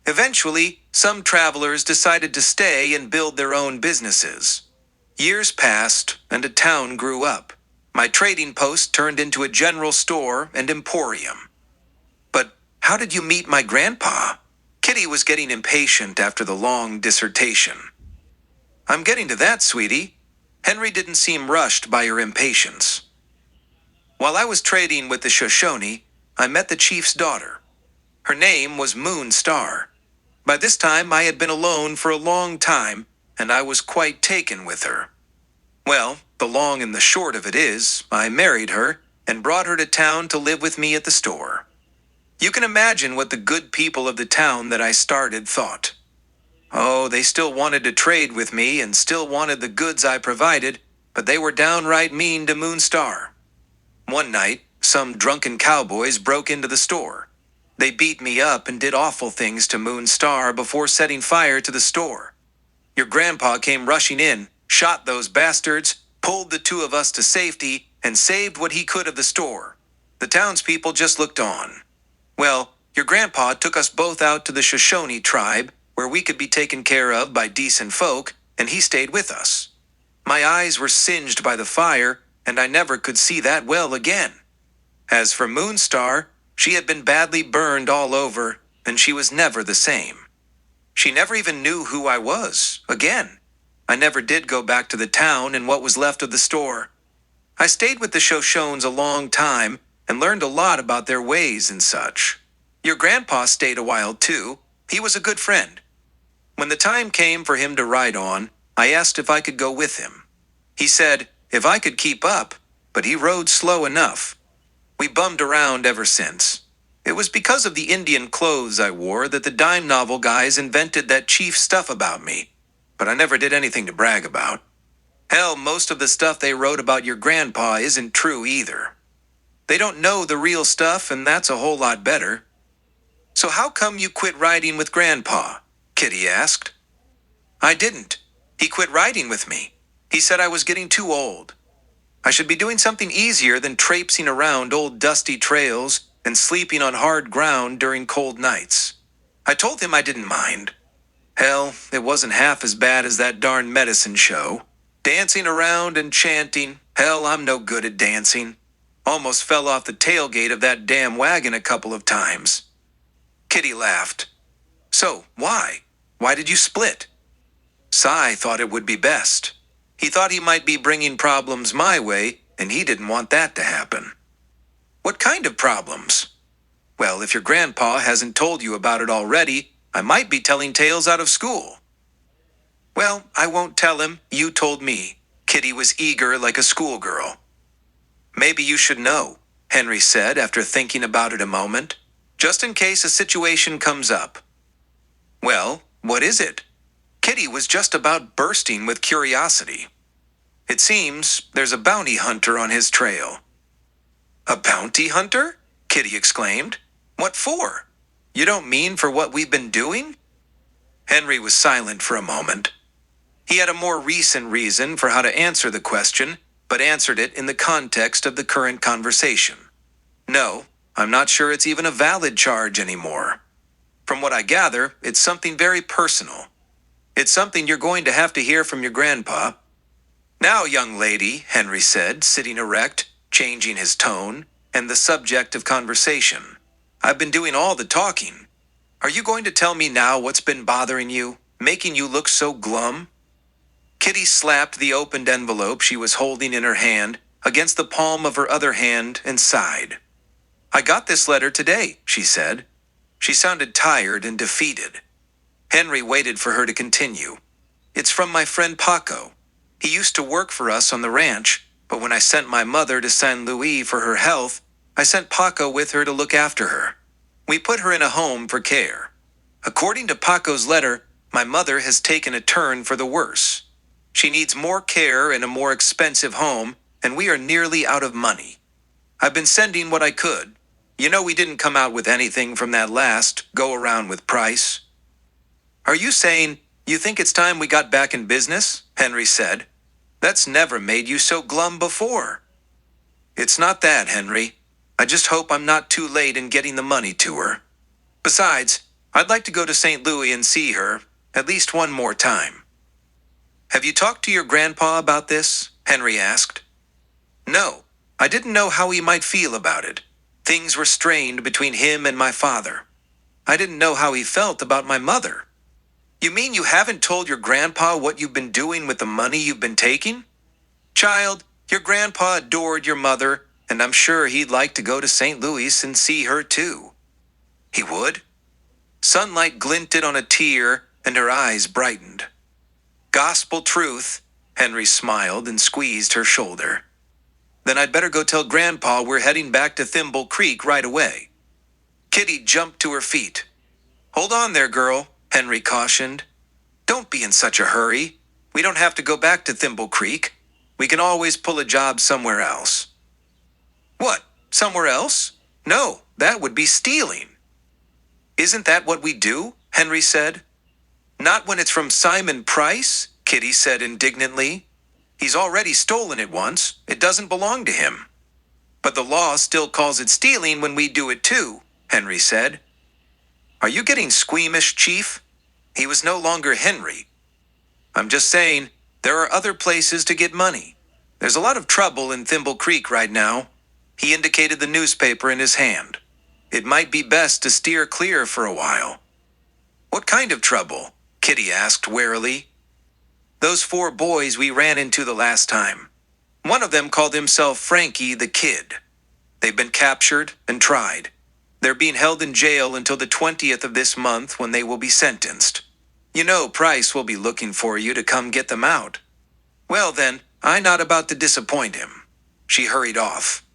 Eventually, some travelers decided to stay and build their own businesses. Years passed, and a town grew up. My trading post turned into a general store and emporium. But how did you meet my grandpa? Kitty was getting impatient after the long dissertation. I'm getting to that, sweetie. Henry didn't seem rushed by her impatience. While I was trading with the Shoshone, I met the chief's daughter. Her name was Moon Star. By this time, I had been alone for a long time, and I was quite taken with her. Well, the long and the short of it is, I married her and brought her to town to live with me at the store. You can imagine what the good people of the town that I started thought. Oh, they still wanted to trade with me and still wanted the goods I provided, but they were downright mean to Moonstar. One night, some drunken cowboys broke into the store. They beat me up and did awful things to Moonstar before setting fire to the store. Your grandpa came rushing in, shot those bastards, pulled the two of us to safety, and saved what he could of the store. The townspeople just looked on. Well, your grandpa took us both out to the Shoshone tribe, where we could be taken care of by decent folk, and he stayed with us. My eyes were singed by the fire, and I never could see that well again. As for Moonstar, she had been badly burned all over, and she was never the same. She never even knew who I was, again. I never did go back to the town and what was left of the store. I stayed with the Shoshones a long time and learned a lot about their ways and such. Your grandpa stayed a while too. He was a good friend. When the time came for him to ride on, I asked if I could go with him. He said if I could keep up, but he rode slow enough. We bummed around ever since. It was because of the Indian clothes I wore that the dime novel guys invented that chief stuff about me, but I never did anything to brag about. Hell, most of the stuff they wrote about your grandpa isn't true either. They don't know the real stuff, and that's a whole lot better. So how come you quit riding with Grandpa? Kitty asked. I didn't. He quit riding with me. He said I was getting too old. I should be doing something easier than traipsing around old dusty trails and sleeping on hard ground during cold nights. I told him I didn't mind. Hell, it wasn't half as bad as that darn medicine show. Dancing around and chanting. Hell, I'm no good at dancing. Almost fell off the tailgate of that damn wagon a couple of times. Kitty laughed. So, why? Why did you split? Cy thought it would be best. He thought he might be bringing problems my way, and he didn't want that to happen. What kind of problems? Well, if your grandpa hasn't told you about it already, I might be telling tales out of school. Well, I won't tell him. You told me. Kitty was eager like a schoolgirl. Maybe you should know, Henry said after thinking about it a moment, just in case a situation comes up. Well, what is it? Kitty was just about bursting with curiosity. It seems there's a bounty hunter on his trail. A bounty hunter? Kitty exclaimed. What for? You don't mean for what we've been doing? Henry was silent for a moment. He had a more recent reason for how to answer the question, but answered it in the context of the current conversation. No, I'm not sure it's even a valid charge anymore. From what I gather, it's something very personal. It's something you're going to have to hear from your grandpa. Now, young lady, Henry said, sitting erect, changing his tone, and the subject of conversation. I've been doing all the talking. Are you going to tell me now what's been bothering you, making you look so glum? Kitty slapped the opened envelope she was holding in her hand against the palm of her other hand and sighed. I got this letter today, she said. She sounded tired and defeated. Henry waited for her to continue. It's from my friend Paco. He used to work for us on the ranch, but when I sent my mother to San Luis for her health, I sent Paco with her to look after her. We put her in a home for care. According to Paco's letter, my mother has taken a turn for the worse. She needs more care in a more expensive home, and we are nearly out of money. I've been sending what I could. You know we didn't come out with anything from that last go-around with Price. Are you saying you think it's time we got back in business? Henry said. That's never made you so glum before. It's not that, Henry. I just hope I'm not too late in getting the money to her. Besides, I'd like to go to St. Louis and see her, at least one more time. Have you talked to your grandpa about this? Henry asked. No, I didn't know how he might feel about it. Things were strained between him and my father. I didn't know how he felt about my mother. You mean you haven't told your grandpa what you've been doing with the money you've been taking? Child, your grandpa adored your mother, and I'm sure he'd like to go to St. Louis and see her too. He would? Sunlight glinted on a tear, and her eyes brightened. Gospel truth, Henry smiled and squeezed her shoulder. Then I'd better go tell Grandpa we're heading back to Thimble Creek right away. Kitty jumped to her feet. Hold on there, girl, Henry cautioned. Don't be in such a hurry. We don't have to go back to Thimble Creek. We can always pull a job somewhere else. What? Somewhere else? No, that would be stealing. Isn't that what we do? Henry said. Not when it's from Simon Price, Kitty said indignantly. He's already stolen it once. It doesn't belong to him. But the law still calls it stealing when we do it too, Henry said. Are you getting squeamish, Chief? He was no longer Henry. I'm just saying, there are other places to get money. There's a lot of trouble in Thimble Creek right now. He indicated the newspaper in his hand. It might be best to steer clear for a while. What kind of trouble? Kitty asked warily. Those 4 boys we ran into the last time. One of them called himself Frankie the Kid. They've been captured and tried. They're being held in jail until the 20th of this month when they will be sentenced. You know Price will be looking for you to come get them out. Well then, I'm not about to disappoint him. She hurried off.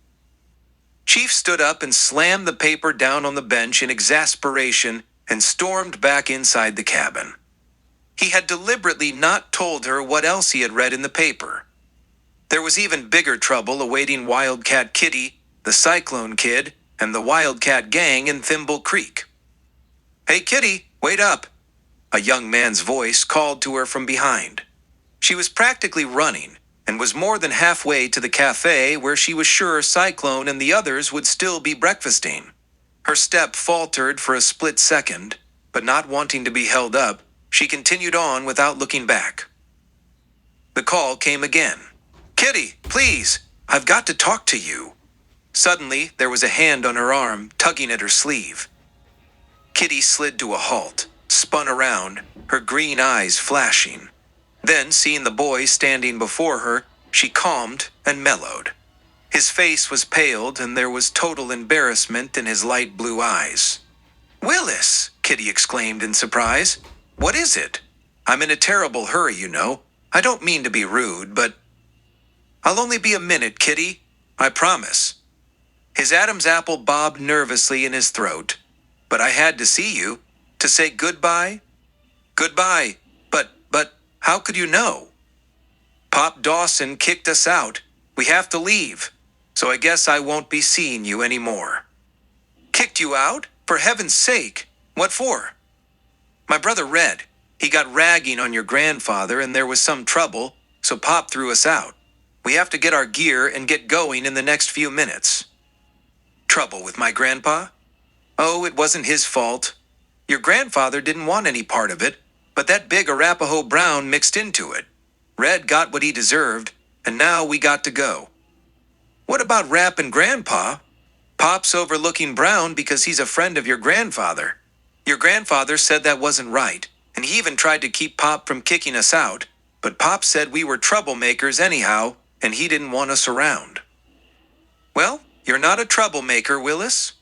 Chief stood up and slammed the paper down on the bench in exasperation and stormed back inside the cabin. He had deliberately not told her what else he had read in the paper. There was even bigger trouble awaiting Wildcat Kitty, the Cyclone Kid, and the Wildcat gang in Thimble Creek. Hey Kitty, wait up! A young man's voice called to her from behind. She was practically running, and was more than halfway to the cafe where she was sure Cyclone and the others would still be breakfasting. Her step faltered for a split second, but not wanting to be held up, she continued on without looking back. The call came again. Kitty, please, I've got to talk to you. Suddenly, there was a hand on her arm, tugging at her sleeve. Kitty slid to a halt, spun around, her green eyes flashing. Then, seeing the boy standing before her, she calmed and mellowed. His face was paled, and there was total embarrassment in his light blue eyes. Willis, Kitty exclaimed in surprise. What is it? I'm in a terrible hurry, you know. I don't mean to be rude, but... I'll only be a minute, Kitty. I promise. His Adam's apple bobbed nervously in his throat. But I had to see you. To say goodbye? Goodbye. But, how could you know? Pop Dawson kicked us out. We have to leave. So I guess I won't be seeing you anymore. Kicked you out? For heaven's sake. What for? My brother Red. He got ragging on your grandfather and there was some trouble, so Pop threw us out. We have to get our gear and get going in the next few minutes. Trouble with my grandpa? Oh, it wasn't his fault. Your grandfather didn't want any part of it, but that big Arapaho Brown mixed into it. Red got what he deserved, and now we got to go. What about Rap and Grandpa? Pop's overlooking Brown because he's a friend of your grandfather. Your grandfather said that wasn't right, and he even tried to keep Pop from kicking us out, but Pop said we were troublemakers anyhow, and he didn't want us around. Well, you're not a troublemaker, Willis.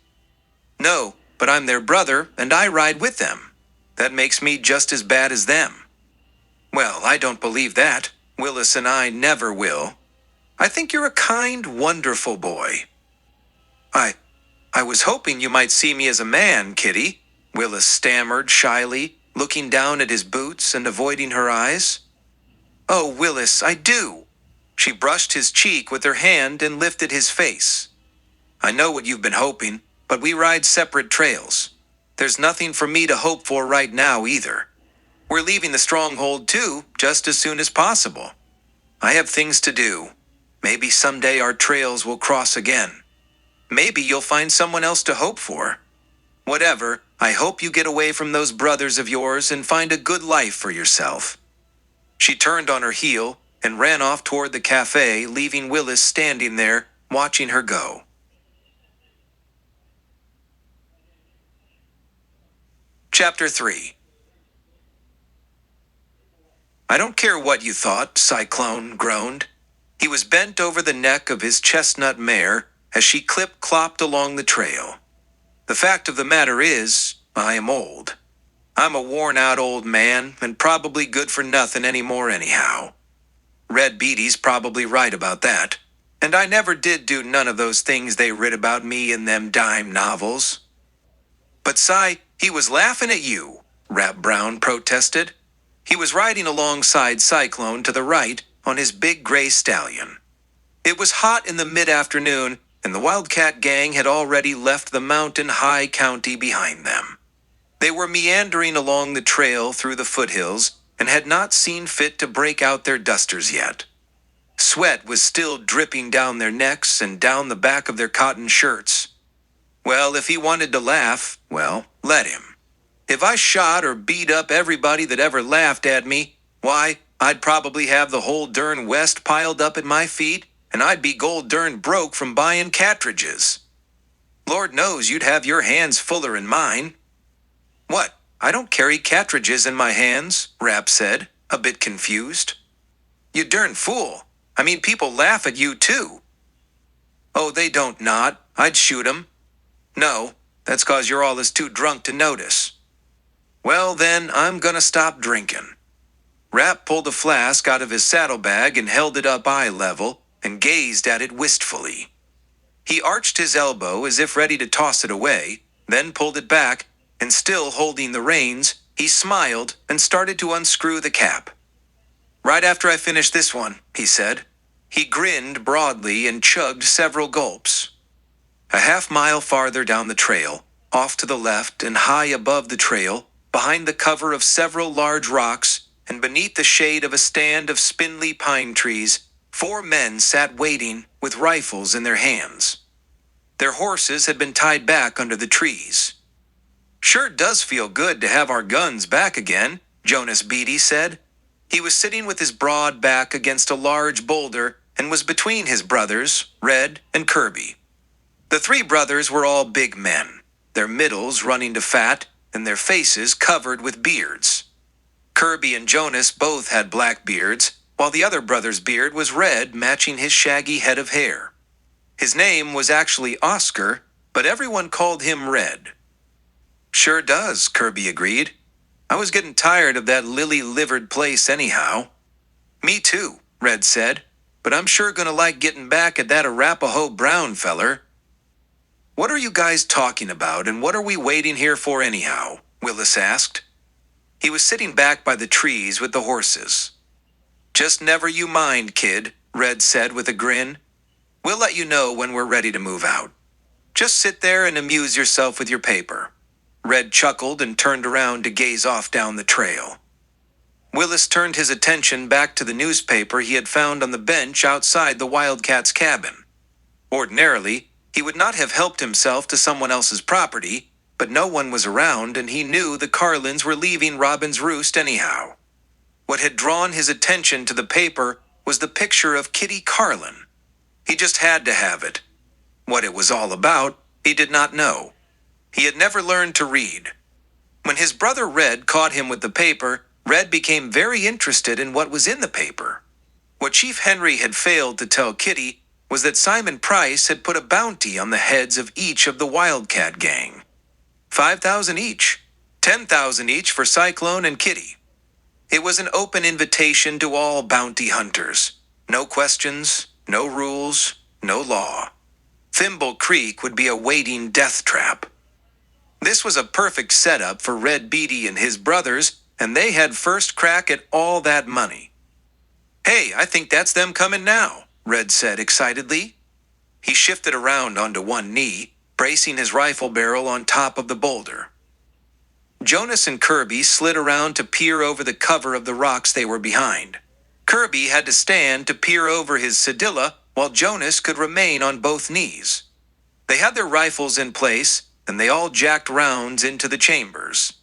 No, but I'm their brother, and I ride with them. That makes me just as bad as them. Well, I don't believe that. Willis and I never will. I think you're a kind, wonderful boy. I was hoping you might see me as a man, Kitty, Willis stammered shyly, looking down at his boots and avoiding her eyes. Oh, Willis, I do. She brushed his cheek with her hand and lifted his face. I know what you've been hoping, but we ride separate trails. There's nothing for me to hope for right now either. We're leaving the stronghold too, just as soon as possible. I have things to do. Maybe someday our trails will cross again. Maybe you'll find someone else to hope for. Whatever, I hope you get away from those brothers of yours and find a good life for yourself." She turned on her heel and ran off toward the cafe, leaving Willis standing there, watching her go. Chapter 3. "I don't care what you thought," Cyclone groaned. He was bent over the neck of his chestnut mare as she clip-clopped along the trail. "The fact of the matter is, I am old. I'm a worn-out old man and probably good for nothing anymore anyhow. Red Beaty's probably right about that. And I never did do none of those things they writ about me in them dime novels." "But Cy, he was laughing at you," Rap Brown protested. He was riding alongside Cyclone to the right on his big gray stallion. It was hot in the mid-afternoon, and the Wildcat gang had already left the mountain high county behind them. They were meandering along the trail through the foothills and had not seen fit to break out their dusters yet. Sweat was still dripping down their necks and down the back of their cotton shirts. Well, if he wanted to laugh, well, let him. If I shot or beat up everybody that ever laughed at me, why, I'd probably have the whole darn West piled up at my feet, and I'd be gold darn broke from buying cartridges. Lord knows you'd have your hands fuller than mine." "What? I don't carry cartridges in my hands," Rap said, a bit confused. "You darn fool. I mean, people laugh at you too." "Oh, they don't not. I'd shoot 'em." "No, that's 'cause you're all too drunk to notice." "Well then, I'm gonna stop drinking." Rap pulled a flask out of his saddlebag and held it up eye level and gazed at it wistfully. He arched his elbow as if ready to toss it away, then pulled it back, and still holding the reins, he smiled and started to unscrew the cap. "Right after I finish this one," he said. He grinned broadly and chugged several gulps. A half-mile farther down the trail, off to the left and high above the trail, behind the cover of several large rocks and beneath the shade of a stand of spindly pine trees, 4 men sat waiting with rifles in their hands. Their horses had been tied back under the trees. "Sure does feel good to have our guns back again," Jonas Beatty said. He was sitting with his broad back against a large boulder and was between his brothers, Red and Kirby. The 3 brothers were all big men, their middles running to fat and their faces covered with beards. Kirby and Jonas both had black beards, while the other brother's beard was red, matching his shaggy head of hair. His name was actually Oscar, but everyone called him Red. "Sure does," Kirby agreed. "I was getting tired of that lily-livered place anyhow." "Me too," Red said, "but I'm sure gonna like getting back at that Arapaho Brown feller." "What are you guys talking about, and what are we waiting here for anyhow?" Willis asked. He was sitting back by the trees with the horses. "Just never you mind, kid," Red said with a grin. "We'll let you know when we're ready to move out. Just sit there and amuse yourself with your paper." Red chuckled and turned around to gaze off down the trail. Willis turned his attention back to the newspaper he had found on the bench outside the Wildcat's cabin. Ordinarily, he would not have helped himself to someone else's property, but no one was around and he knew the Carlins were leaving Robin's Roost anyhow. What had drawn his attention to the paper was the picture of Kitty Carlin. He just had to have it. What it was all about, he did not know. He had never learned to read. When his brother Red caught him with the paper, Red became very interested in what was in the paper. What Chief Henry had failed to tell Kitty was that Simon Price had put a bounty on the heads of each of the Wildcat gang. 5,000 each, 10,000 each for Cyclone and Kitty. It was an open invitation to all bounty hunters. No questions, no rules, no law. Thimble Creek would be a waiting death trap. This was a perfect setup for Red Beatty and his brothers, and they had first crack at all that money. "Hey, I think that's them coming now," Red said excitedly. He shifted around onto one knee, bracing his rifle barrel on top of the boulder. Jonas and Kirby slid around to peer over the cover of the rocks they were behind. Kirby had to stand to peer over his sedilla while Jonas could remain on both knees. They had their rifles in place, and they all jacked rounds into the chambers.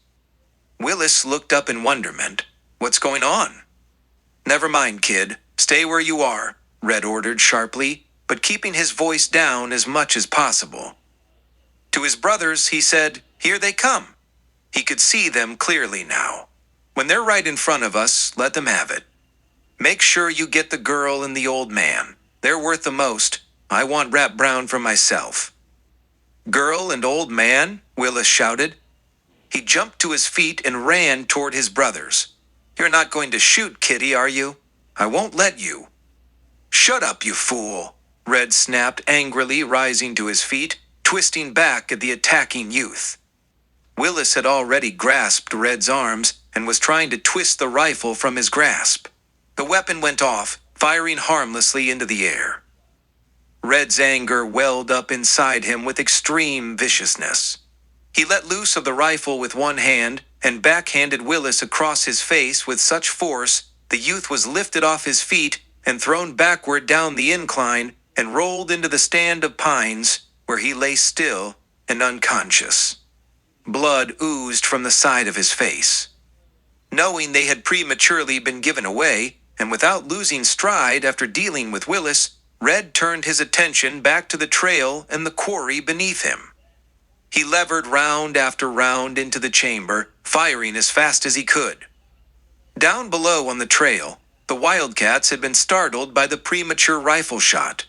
Willis looked up in wonderment. "What's going on?" "Never mind, kid. Stay where you are," Red ordered sharply, but keeping his voice down as much as possible. To his brothers, he said, "Here they come." He could see them clearly now. "When they're right in front of us, let them have it. Make sure you get the girl and the old man. They're worth the most. I want Rap Brown for myself." "Girl and old man?" Willis shouted. He jumped to his feet and ran toward his brothers. "You're not going to shoot, Kitty, are you? I won't let you." "Shut up, you fool," Red snapped angrily, rising to his feet, twisting back at the attacking youth. Willis had already grasped Red's arms and was trying to twist the rifle from his grasp. The weapon went off, firing harmlessly into the air. Red's anger welled up inside him with extreme viciousness. He let loose of the rifle with one hand and backhanded Willis across his face with such force the youth was lifted off his feet and thrown backward down the incline and rolled into the stand of pines, where he lay still and unconscious. Blood oozed from the side of his face. Knowing they had prematurely been given away, and without losing stride after dealing with Willis, Red turned his attention back to the trail and the quarry beneath him. He levered round after round into the chamber, firing as fast as he could. Down below on the trail, the Wildcats had been startled by the premature rifle shot.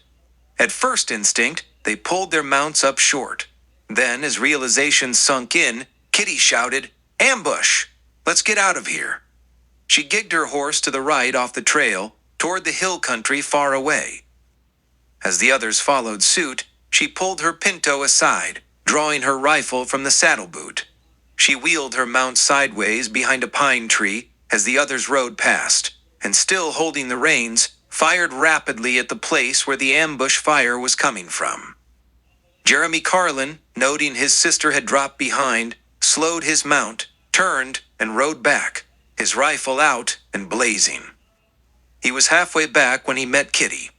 At first instinct, they pulled their mounts up short. Then, as realization sunk in, Kitty shouted, "Ambush! Let's get out of here." She gigged her horse to the right off the trail, toward the hill country far away. As the others followed suit, she pulled her pinto aside, drawing her rifle from the saddle boot. She wheeled her mount sideways behind a pine tree as the others rode past, and still holding the reins, fired rapidly at the place where the ambush fire was coming from. Jeremy Carlin, noting his sister had dropped behind, slowed his mount, turned, and rode back, his rifle out and blazing. He was halfway back when he met Kitty.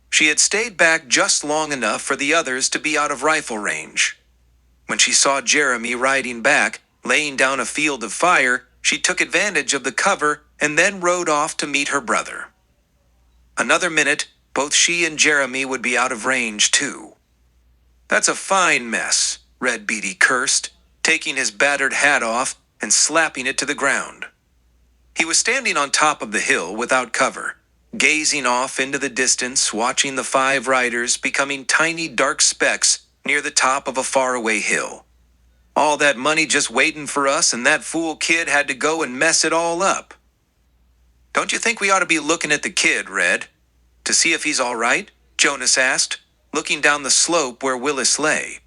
She had stayed back just long enough for the others to be out of rifle range. When she saw Jeremy riding back, laying down a field of fire, she took advantage of the cover and then rode off to meet her brother. Another minute, both she and Jeremy would be out of range too. "That's a fine mess," Red Beatty cursed, taking his battered hat off and slapping it to the ground. He was standing on top of the hill without cover, gazing off into the distance, watching the 5 riders becoming tiny dark specks near the top of a faraway hill. "All that money just waiting for us, and that fool kid had to go and mess it all up." "Don't you think we ought to be looking at the kid, Red? To see if he's all right?" Jonas asked, looking down the slope where Willis lay.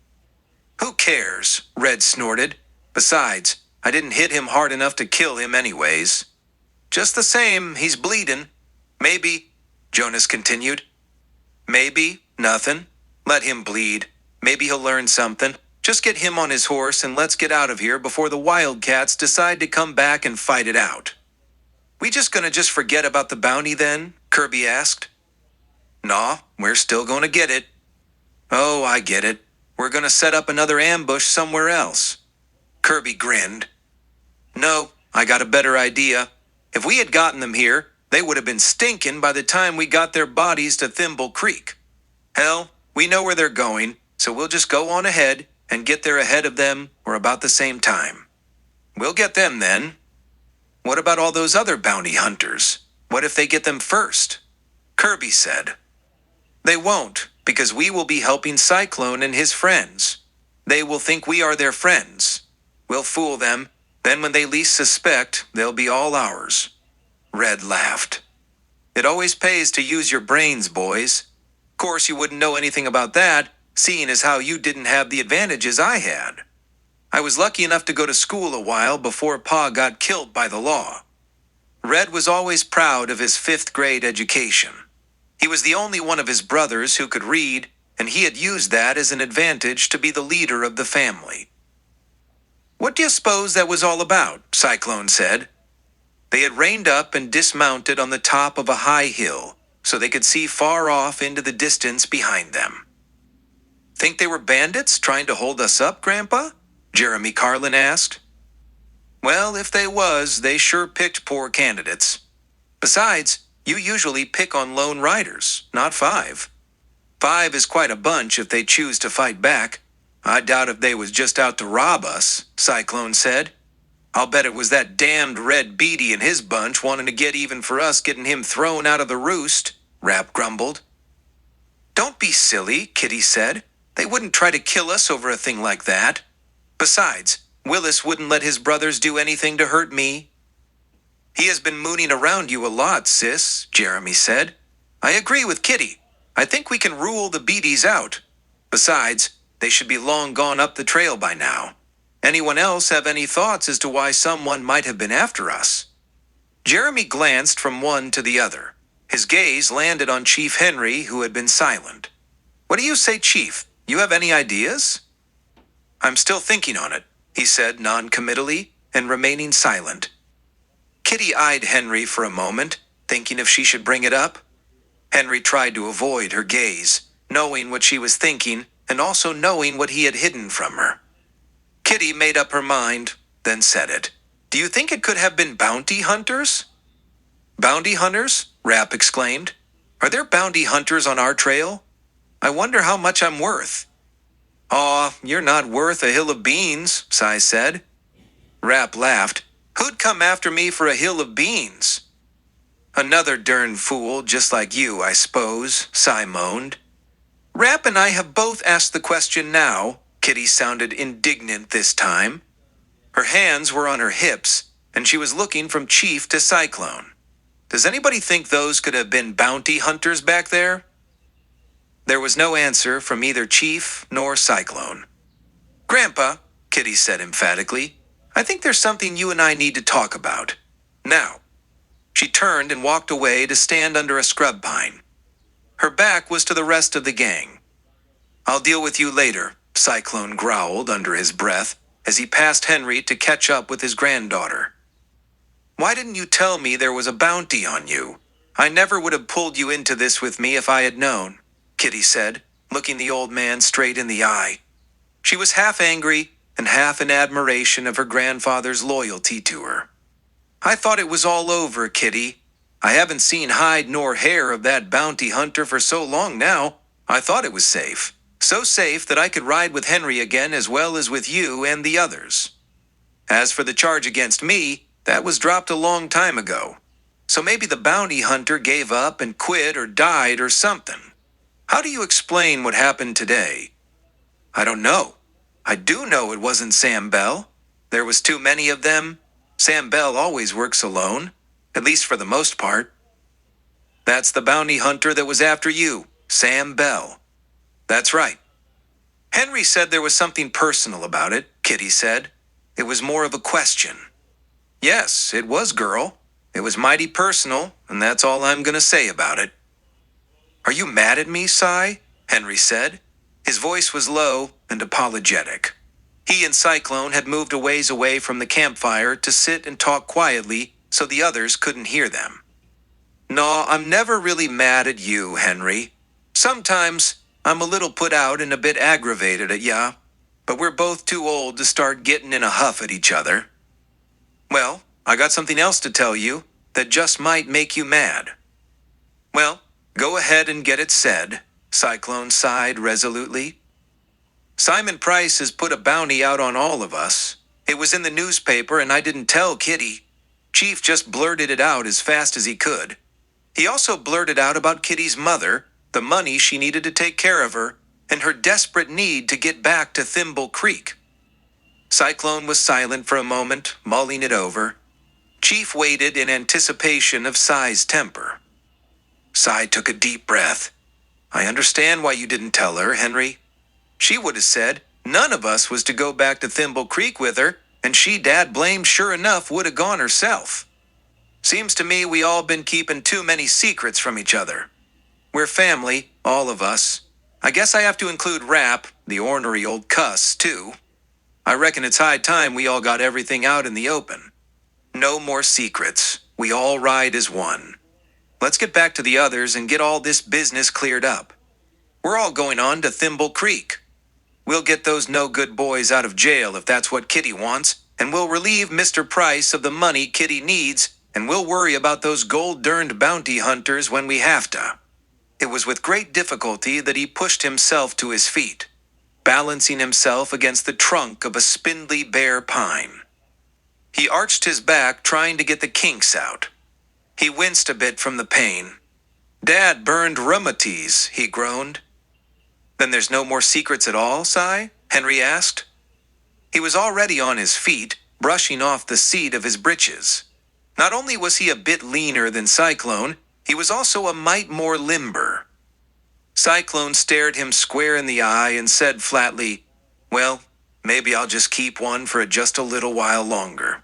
"Who cares?" Red snorted. "Besides, I didn't hit him hard enough to kill him anyways." "Just the same, he's bleeding. Maybe," Jonas continued. "Maybe, nothing. Let him bleed. Maybe he'll learn something. Just get him on his horse and let's get out of here before the Wildcats decide to come back and fight it out." "We gonna forget about the bounty then?" Kirby asked. "Nah, we're still gonna get it." "Oh, I get it. We're gonna set up another ambush somewhere else." Kirby grinned. "No, I got a better idea. If we had gotten them here, they would have been stinking by the time we got their bodies to Thimble Creek. Hell, we know where they're going, so we'll just go on ahead and get there ahead of them or about the same time. We'll get them then." "What about all those other bounty hunters? What if they get them first?" Kirby said. "They won't, because we will be helping Cyclone and his friends. They will think we are their friends. We'll fool them, then when they least suspect, they'll be all ours." Red laughed. "It always pays to use your brains, boys. Course you wouldn't know anything about that, seeing as how you didn't have the advantages I had. I was lucky enough to go to school a while before Pa got killed by the law." Red was always proud of his 5th grade education. He was the only one of his brothers who could read, and he had used that as an advantage to be the leader of the family. "What do you suppose that was all about?" Cyclone said. They had reined up and dismounted on the top of a high hill, so they could see far off into the distance behind them. Think they were bandits trying to hold us up, Grandpa? Jeremy Carlin asked. Well, if they was, they sure picked poor candidates. Besides, you usually pick on lone riders, not 5. 5 is quite a bunch if they choose to fight back. I doubt if they was just out to rob us, Cyclone said. I'll bet it was that damned Red Beady and his bunch wanting to get even for us getting him thrown out of the roost, Rap grumbled. Don't be silly, Kitty said. They wouldn't try to kill us over a thing like that. Besides, Willis wouldn't let his brothers do anything to hurt me. He has been mooning around you a lot, sis, Jeremy said. I agree with Kitty. I think we can rule the Beaties out. Besides, they should be long gone up the trail by now. Anyone else have any thoughts as to why someone might have been after us? Jeremy glanced from one to the other. His gaze landed on Chief Henry, who had been silent. What do you say, Chief? You have any ideas? I'm still thinking on it, he said non-committally, and remaining silent. Kitty eyed Henry for a moment, thinking if she should bring it up. Henry tried to avoid her gaze, knowing what she was thinking, and also knowing what he had hidden from her. Kitty made up her mind, then said it. Do you think it could have been bounty hunters? Bounty hunters? Rap exclaimed. Are there bounty hunters on our trail? I wonder how much I'm worth. Aw, you're not worth a hill of beans, Cy said. Rap laughed. Who'd come after me for a hill of beans? Another darn fool, just like you, I suppose, Cy moaned. Rap and I have both asked the question now. Kitty sounded indignant this time. Her hands were on her hips, and she was looking from Chief to Cyclone. Does anybody think those could have been bounty hunters back there? There was no answer from either Chief nor Cyclone. Grandpa, Kitty said emphatically, I think there's something you and I need to talk about. Now. She turned and walked away to stand under a scrub pine. Her back was to the rest of the gang. I'll deal with you later, Cyclone growled under his breath as he passed Henry to catch up with his granddaughter. Why didn't you tell me there was a bounty on you? I never would have pulled you into this with me if I had known, Kitty said, looking the old man straight in the eye. She was half angry and half in admiration of her grandfather's loyalty to her. I thought it was all over, Kitty. I haven't seen hide nor hair of that bounty hunter for so long now. I thought it was safe. So safe that I could ride with Henry again as well as with you and the others. As for the charge against me, that was dropped a long time ago. So maybe the bounty hunter gave up and quit or died or something. How do you explain what happened today? I don't know. I do know it wasn't Sam Bell. There was too many of them. Sam Bell always works alone, at least for the most part. That's the bounty hunter that was after you, Sam Bell. That's right. Henry said there was something personal about it, Kitty said. It was more of a question. Yes, it was, girl. It was mighty personal, and that's all I'm going to say about it. Are you mad at me, Cy? Henry said. His voice was low and apologetic. He and Cyclone had moved a ways away from the campfire to sit and talk quietly so the others couldn't hear them. No, I'm never really mad at you, Henry. Sometimes I'm a little put out and a bit aggravated at ya, but we're both too old to start getting in a huff at each other. Well, I got something else to tell you that just might make you mad. Well, go ahead and get it said, Cyclone sighed resolutely. Simon Price has put a bounty out on all of us. It was in the newspaper and I didn't tell Kitty. Chief just blurted it out as fast as he could. He also blurted out about Kitty's mother, the money she needed to take care of her, and her desperate need to get back to Thimble Creek. Cyclone was silent for a moment, mulling it over. Chief waited in anticipation of Cy's temper. Cy took a deep breath. I understand why you didn't tell her, Henry. She would have said none of us was to go back to Thimble Creek with her, and she, Dad blamed, sure enough would have gone herself. Seems to me we all been keeping too many secrets from each other. We're family, all of us. I guess I have to include Rap, the ornery old cuss, too. I reckon it's high time we all got everything out in the open. No more secrets. We all ride as one. Let's get back to the others and get all this business cleared up. We're all going on to Thimble Creek. We'll get those no-good boys out of jail if that's what Kitty wants, and we'll relieve Mr. Price of the money Kitty needs, and we'll worry about those gold-durned bounty hunters when we have to. It was with great difficulty that he pushed himself to his feet, balancing himself against the trunk of a spindly bare pine. He arched his back, trying to get the kinks out. He winced a bit from the pain. "Dad burned rheumatiz," he groaned. "Then there's no more secrets at all, Si?" Henry asked. He was already on his feet, brushing off the seat of his breeches. Not only was he a bit leaner than Cyclone, he was also a mite more limber. Cyclone stared him square in the eye and said flatly, "Well, maybe I'll just keep one for just a little while longer."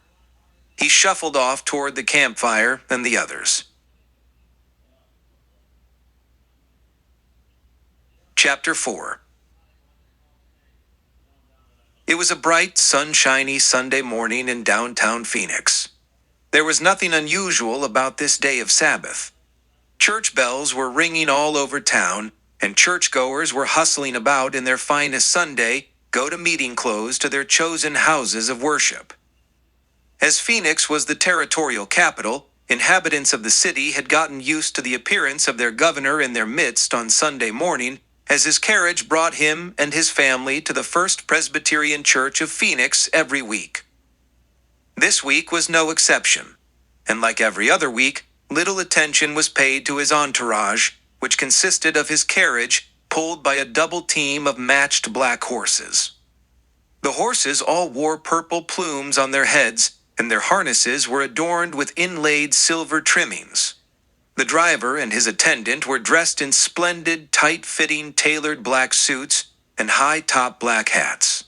He shuffled off toward the campfire and the others. Chapter 4. It was a bright, sunshiny Sunday morning in downtown Phoenix. There was nothing unusual about this day of Sabbath. Church bells were ringing all over town, and churchgoers were hustling about in their finest Sunday go-to-meeting clothes to their chosen houses of worship. As Phoenix was the territorial capital, inhabitants of the city had gotten used to the appearance of their governor in their midst on Sunday morning, as his carriage brought him and his family to the First Presbyterian Church of Phoenix every week. This week was no exception, and like every other week, little attention was paid to his entourage, which consisted of his carriage pulled by a double team of matched black horses. The horses all wore purple plumes on their heads, and their harnesses were adorned with inlaid silver trimmings. The driver and his attendant were dressed in splendid, tight-fitting, tailored black suits and high-top black hats.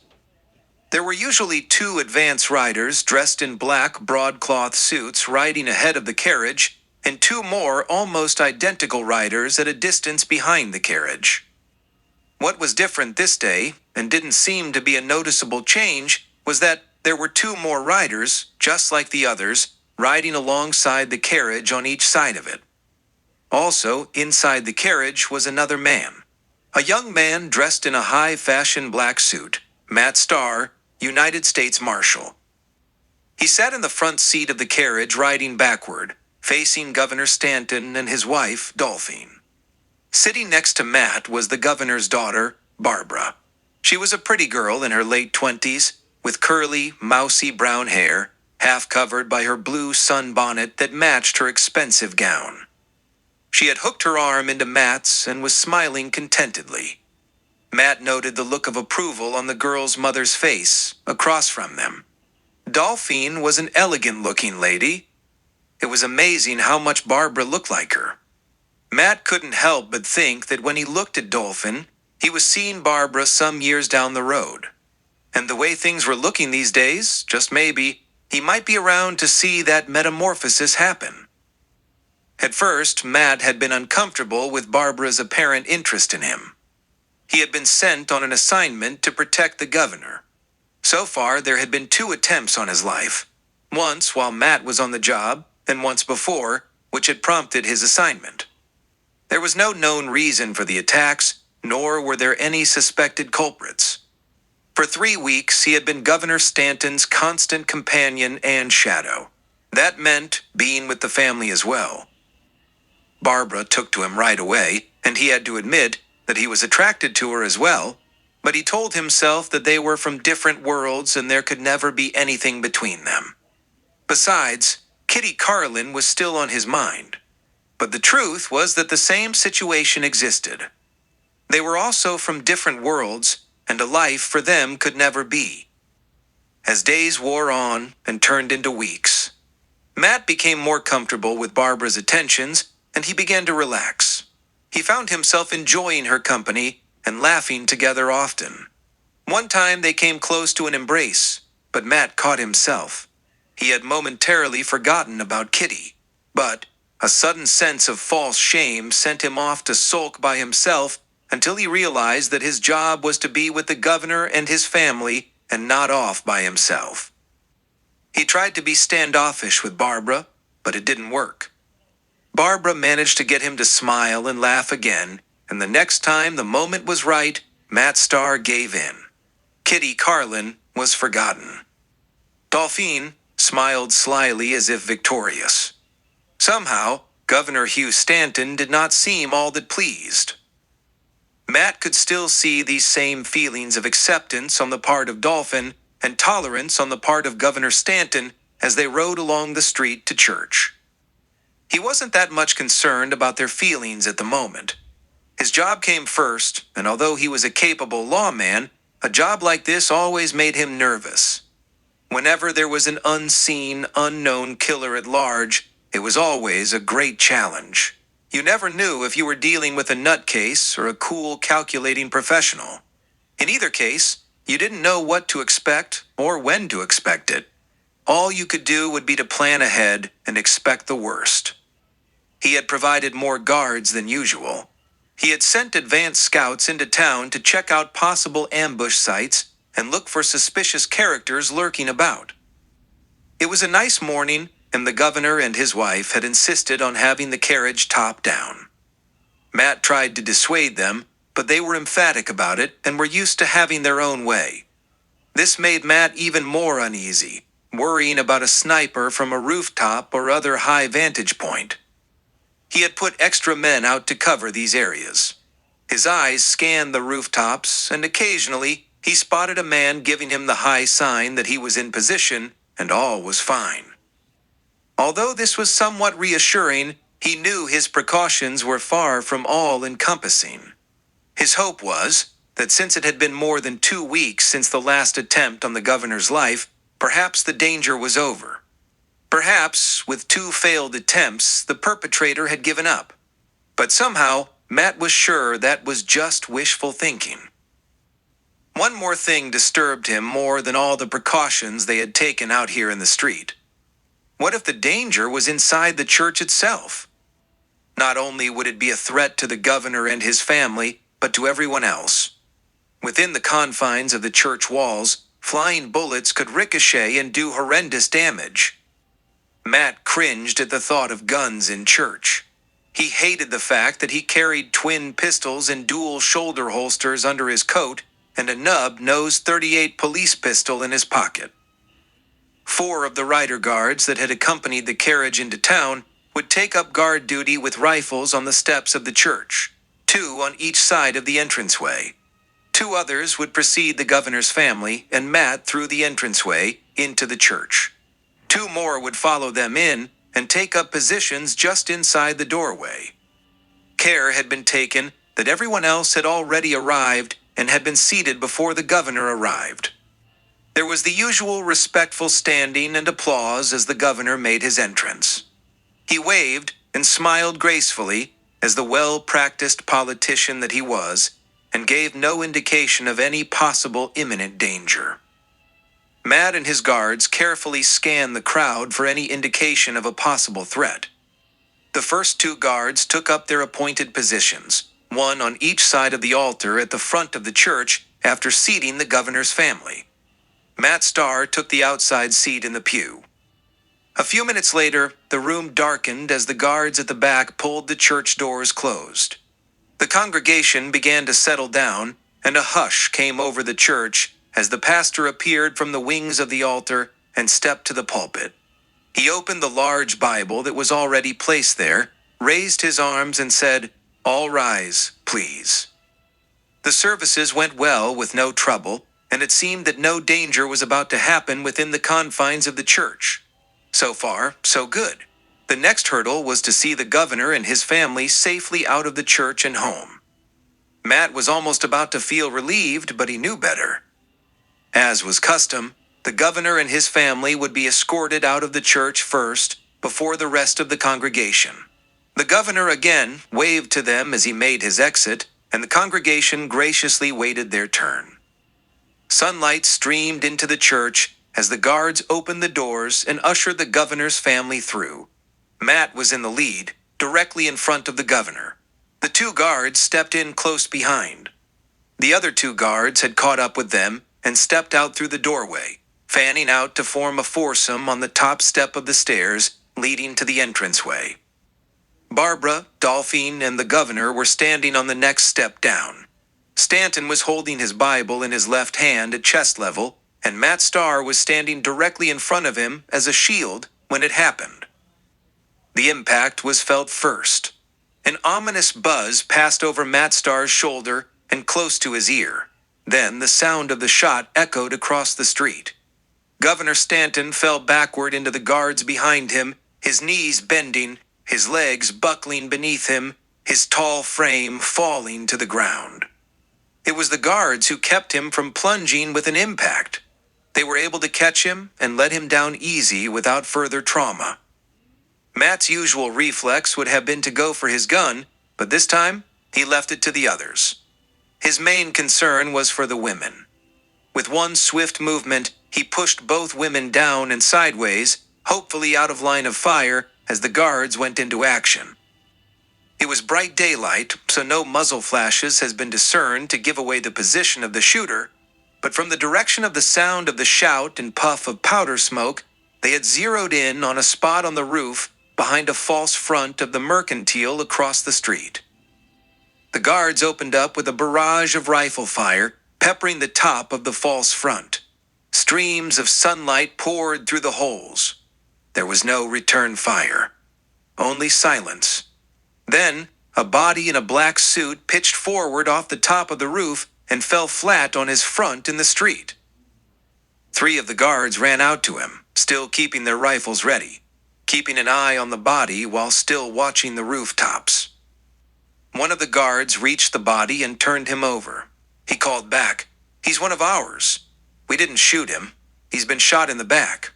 There were usually 2 advance riders dressed in black broadcloth suits riding ahead of the carriage, and 2 more almost identical riders at a distance behind the carriage. What was different this day, and didn't seem to be a noticeable change, was that there were 2 more riders, just like the others, riding alongside the carriage on each side of it. Also, inside the carriage was another man. A young man dressed in a high-fashion black suit, Matt Starr, United States Marshal. He sat in the front seat of the carriage riding backward, facing Governor Stanton and his wife, Dolphine. Sitting next to Matt was the governor's daughter, Barbara. She was a pretty girl in her late 20s, with curly, mousy brown hair, half covered by her blue sunbonnet that matched her expensive gown. She had hooked her arm into Matt's and was smiling contentedly. Matt noted the look of approval on the girl's mother's face, across from them. Dolphine was an elegant-looking lady. It was amazing how much Barbara looked like her. Matt couldn't help but think that when he looked at Dolphine, he was seeing Barbara some years down the road. And the way things were looking these days, just maybe, he might be around to see that metamorphosis happen. At first, Matt had been uncomfortable with Barbara's apparent interest in him. He had been sent on an assignment to protect the governor. So far, there had been 2 attempts on his life. Once while Matt was on the job, and once before, which had prompted his assignment. There was no known reason for the attacks, nor were there any suspected culprits. For 3 weeks, he had been Governor Stanton's constant companion and shadow. That meant being with the family as well. Barbara took to him right away, and he had to admit that he was attracted to her as well, but he told himself that they were from different worlds and there could never be anything between them. Besides, Kitty Carlin was still on his mind. But the truth was that the same situation existed. They were also from different worlds, and a life for them could never be. As days wore on and turned into weeks, Matt became more comfortable with Barbara's attentions, and he began to relax. He found himself enjoying her company and laughing together often. One time they came close to an embrace, but Matt caught himself. He had momentarily forgotten about Kitty, but a sudden sense of false shame sent him off to sulk by himself until he realized that his job was to be with the governor and his family and not off by himself. He tried to be standoffish with Barbara, but it didn't work. Barbara managed to get him to smile and laugh again, and the next time the moment was right, Matt Starr gave in. Kitty Carlin was forgotten. Dolphine smiled slyly as if victorious. Somehow, Governor Hugh Stanton did not seem all that pleased. Matt could still see these same feelings of acceptance on the part of Dolphin and tolerance on the part of Governor Stanton as they rode along the street to church. He wasn't that much concerned about their feelings at the moment. His job came first, and although he was a capable lawman, a job like this always made him nervous. Whenever there was an unseen, unknown killer at large, it was always a great challenge. You never knew if you were dealing with a nutcase or a cool, calculating professional. In either case, you didn't know what to expect or when to expect it. All you could do would be to plan ahead and expect the worst. He had provided more guards than usual. He had sent advance scouts into town to check out possible ambush sites and look for suspicious characters lurking about. It was a nice morning, and the governor and his wife had insisted on having the carriage top down. Matt tried to dissuade them, but they were emphatic about it and were used to having their own way. This made Matt even more uneasy, worrying about a sniper from a rooftop or other high vantage point. He had put extra men out to cover these areas. His eyes scanned the rooftops, and occasionally he spotted a man giving him the high sign that he was in position and all was fine. Although this was somewhat reassuring, he knew his precautions were far from all-encompassing. His hope was that since it had been more than 2 weeks since the last attempt on the governor's life, perhaps the danger was over. Perhaps, with 2 failed attempts, the perpetrator had given up. But somehow, Matt was sure that was just wishful thinking. One more thing disturbed him more than all the precautions they had taken out here in the street. What if the danger was inside the church itself? Not only would it be a threat to the governor and his family, but to everyone else. Within the confines of the church walls, flying bullets could ricochet and do horrendous damage. Matt cringed at the thought of guns in church. He hated the fact that he carried twin pistols and dual shoulder holsters under his coat and a nub-nose .38 police pistol in his pocket. 4 of the rider guards that had accompanied the carriage into town would take up guard duty with rifles on the steps of the church, 2 on each side of the entranceway. 2 others would precede the governor's family and Matt through the entranceway into the church. 2 more would follow them in and take up positions just inside the doorway. Care had been taken that everyone else had already arrived and had been seated before the governor arrived. There was the usual respectful standing and applause as the governor made his entrance. He waved and smiled gracefully as the well-practiced politician that he was, and gave no indication of any possible imminent danger. Matt and his guards carefully scanned the crowd for any indication of a possible threat. The first 2 guards took up their appointed positions, 1 on each side of the altar at the front of the church after seating the governor's family. Matt Starr took the outside seat in the pew. A few minutes later, the room darkened as the guards at the back pulled the church doors closed. The congregation began to settle down, and a hush came over the church as the pastor appeared from the wings of the altar and stepped to the pulpit. He opened the large Bible that was already placed there, raised his arms and said, "All rise, please." The services went well with no trouble, and it seemed that no danger was about to happen within the confines of the church. So far, so good. The next hurdle was to see the governor and his family safely out of the church and home. Matt was almost about to feel relieved, but he knew better. As was custom, the governor and his family would be escorted out of the church first, before the rest of the congregation. The governor again waved to them as he made his exit, and the congregation graciously waited their turn. Sunlight streamed into the church as the guards opened the doors and ushered the governor's family through. Matt was in the lead, directly in front of the governor. The 2 guards stepped in close behind. The other 2 guards had caught up with them and stepped out through the doorway, fanning out to form a foursome on the top step of the stairs leading to the entranceway. Barbara, Dolphine, and the governor were standing on the next step down. Stanton was holding his Bible in his left hand at chest level, and Matt Starr was standing directly in front of him as a shield when it happened. The impact was felt first. An ominous buzz passed over Matt Starr's shoulder and close to his ear. Then the sound of the shot echoed across the street. Governor Stanton fell backward into the guards behind him, his knees bending, his legs buckling beneath him, his tall frame falling to the ground. It was the guards who kept him from plunging with an impact. They were able to catch him and let him down easy without further trauma. Matt's usual reflex would have been to go for his gun, but this time, he left it to the others. His main concern was for the women. With one swift movement, he pushed both women down and sideways, hopefully out of line of fire, as the guards went into action. It was bright daylight, so no muzzle flashes has been discerned to give away the position of the shooter, but from the direction of the sound of the shout and puff of powder smoke, they had zeroed in on a spot on the roof behind a false front of the Mercantile across the street. The guards opened up with a barrage of rifle fire, peppering the top of the false front. Streams of sunlight poured through the holes. There was no return fire. Only silence. Then, a body in a black suit pitched forward off the top of the roof and fell flat on his front in the street. 3 of the guards ran out to him, still keeping their rifles ready, keeping an eye on the body while still watching the rooftops. One of the guards reached the body and turned him over. He called back, "He's one of ours. We didn't shoot him. He's been shot in the back."